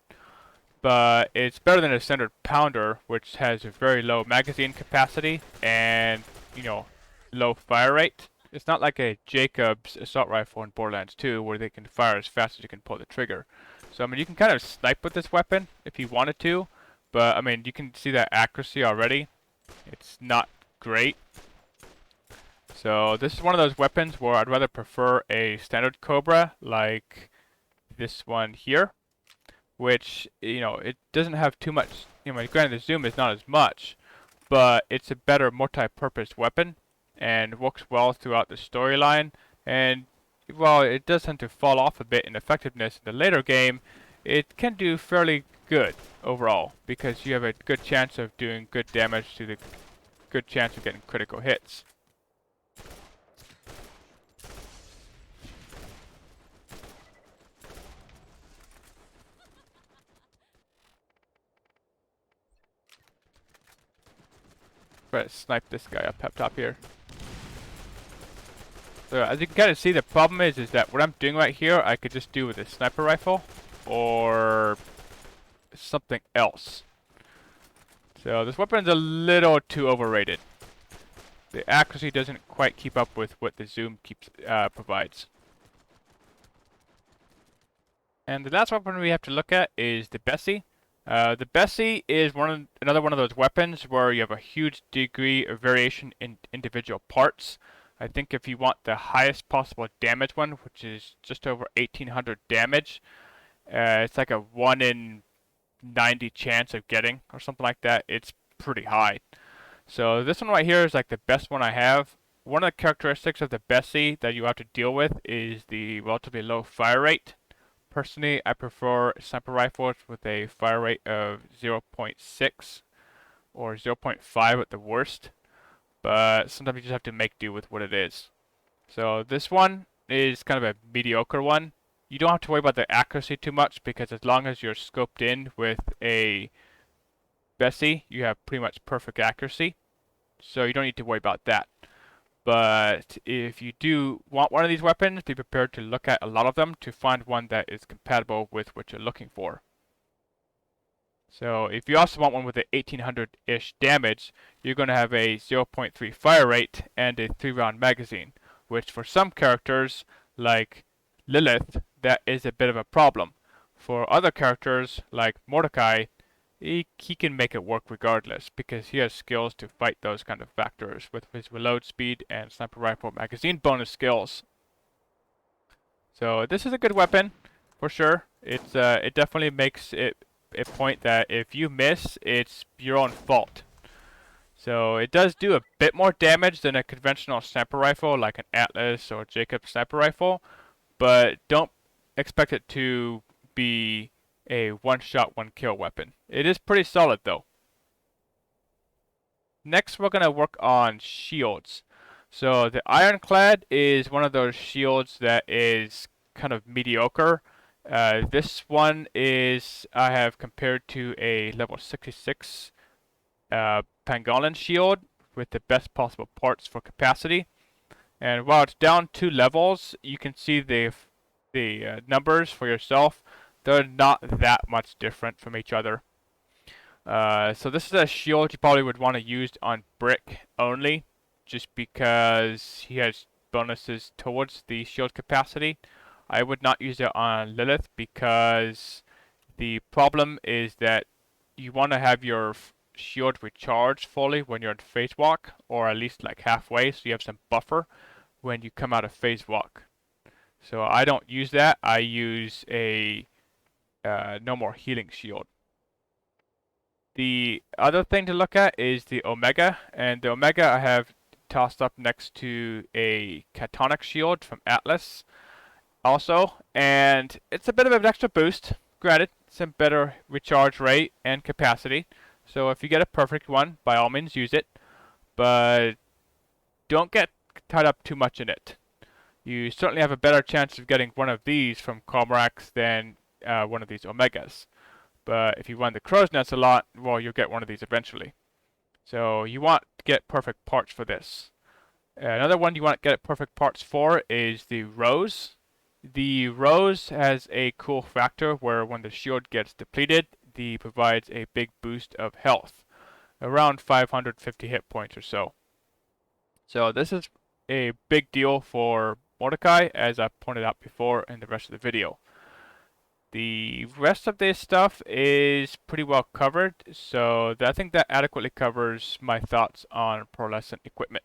But it's better than a standard Pounder, which has a very low magazine capacity and, you know, low fire rate. It's not like a Jacob's assault rifle in Borderlands 2, where they can fire as fast as you can pull the trigger. So I mean, you can kind of snipe with this weapon if you wanted to, but I mean, you can see that accuracy already. It's not great. So this is one of those weapons where I'd rather prefer a standard Cobra like this one here, which, you know, it doesn't have too much, you know, granted the zoom is not as much, but it's a better multi-purpose weapon and works well throughout the storyline. And while it does tend to fall off a bit in effectiveness in the later game, it can do fairly good overall, because you have a good chance of doing good damage to the good chance of getting critical hits. Try to snipe this guy up top here. So as you can kind of see, the problem is that what I'm doing right here, I could just do with a sniper rifle or something else. So this weapon's a little too overrated. The accuracy doesn't quite keep up with what the zoom provides. And the last weapon we have to look at is the Bessie. The Bessie is another one of those weapons where you have a huge degree of variation in individual parts. I think if you want the highest possible damage one, which is just over 1800 damage, it's like a 1 in 90 chance of getting, or something like that. It's pretty high. So this one right here is like the best one I have. One of the characteristics of the Bessie that you have to deal with is the relatively low fire rate. Personally, I prefer sniper rifles with a fire rate of 0.6 or 0.5 at the worst, but sometimes you just have to make do with what it is. So this one is kind of a mediocre one. You don't have to worry about the accuracy too much, because as long as you're scoped in with a Bessie, you have pretty much perfect accuracy, so you don't need to worry about that. But if you do want one of these weapons, be prepared to look at a lot of them to find one that is compatible with what you're looking for. So if you also want one with the 1800-ish damage, you're going to have a 0.3 fire rate and a 3-round magazine, which for some characters, like Lilith, that is a bit of a problem. For other characters like Mordecai, he can make it work regardless because he has skills to fight those kind of factors with his reload speed and sniper rifle magazine bonus skills. So this is a good weapon for sure. It definitely makes it a point that if you miss, it's your own fault. So it does do a bit more damage than a conventional sniper rifle like an Atlas or Jacob sniper rifle, but don't expect it to be a one-shot, one-kill weapon. It is pretty solid though. Next we're going to work on shields. So the Ironclad is one of those shields that is kind of mediocre. This one is I have compared to a level 66 Pangolin shield with the best possible parts for capacity. And while it's down 2 levels, you can see the numbers for yourself. They're not that much different from each other. So this is a shield you probably would want to use on Brick only, just because he has bonuses towards the shield capacity. I would not use it on Lilith because the problem is that you want to have your shield recharged fully when you're in phase walk, or at least like halfway, so you have some buffer when you come out of phase walk. So I don't use that. I use a no more healing shield. The other thing to look at is the Omega, and the Omega I have tossed up next to a Catonic shield from Atlas also, and it's a bit of an extra boost. Granted, some better recharge rate and capacity, so if you get a perfect one, by all means use it, but don't get tied up too much in it. You certainly have a better chance of getting one of these from Comrax than one of these Omegas. But if you run the Crow's Nest a lot, well, you'll get one of these eventually. So you want to get perfect parts for this. Another one you want to get perfect parts for is the Rose. The Rose has a cool factor where when the shield gets depleted, the provides a big boost of health, around 550 hit points or so. So this is a big deal for Mordecai, as I pointed out before in the rest of the video. The rest of this stuff is pretty well covered, so I think that adequately covers my thoughts on pearlescent equipment.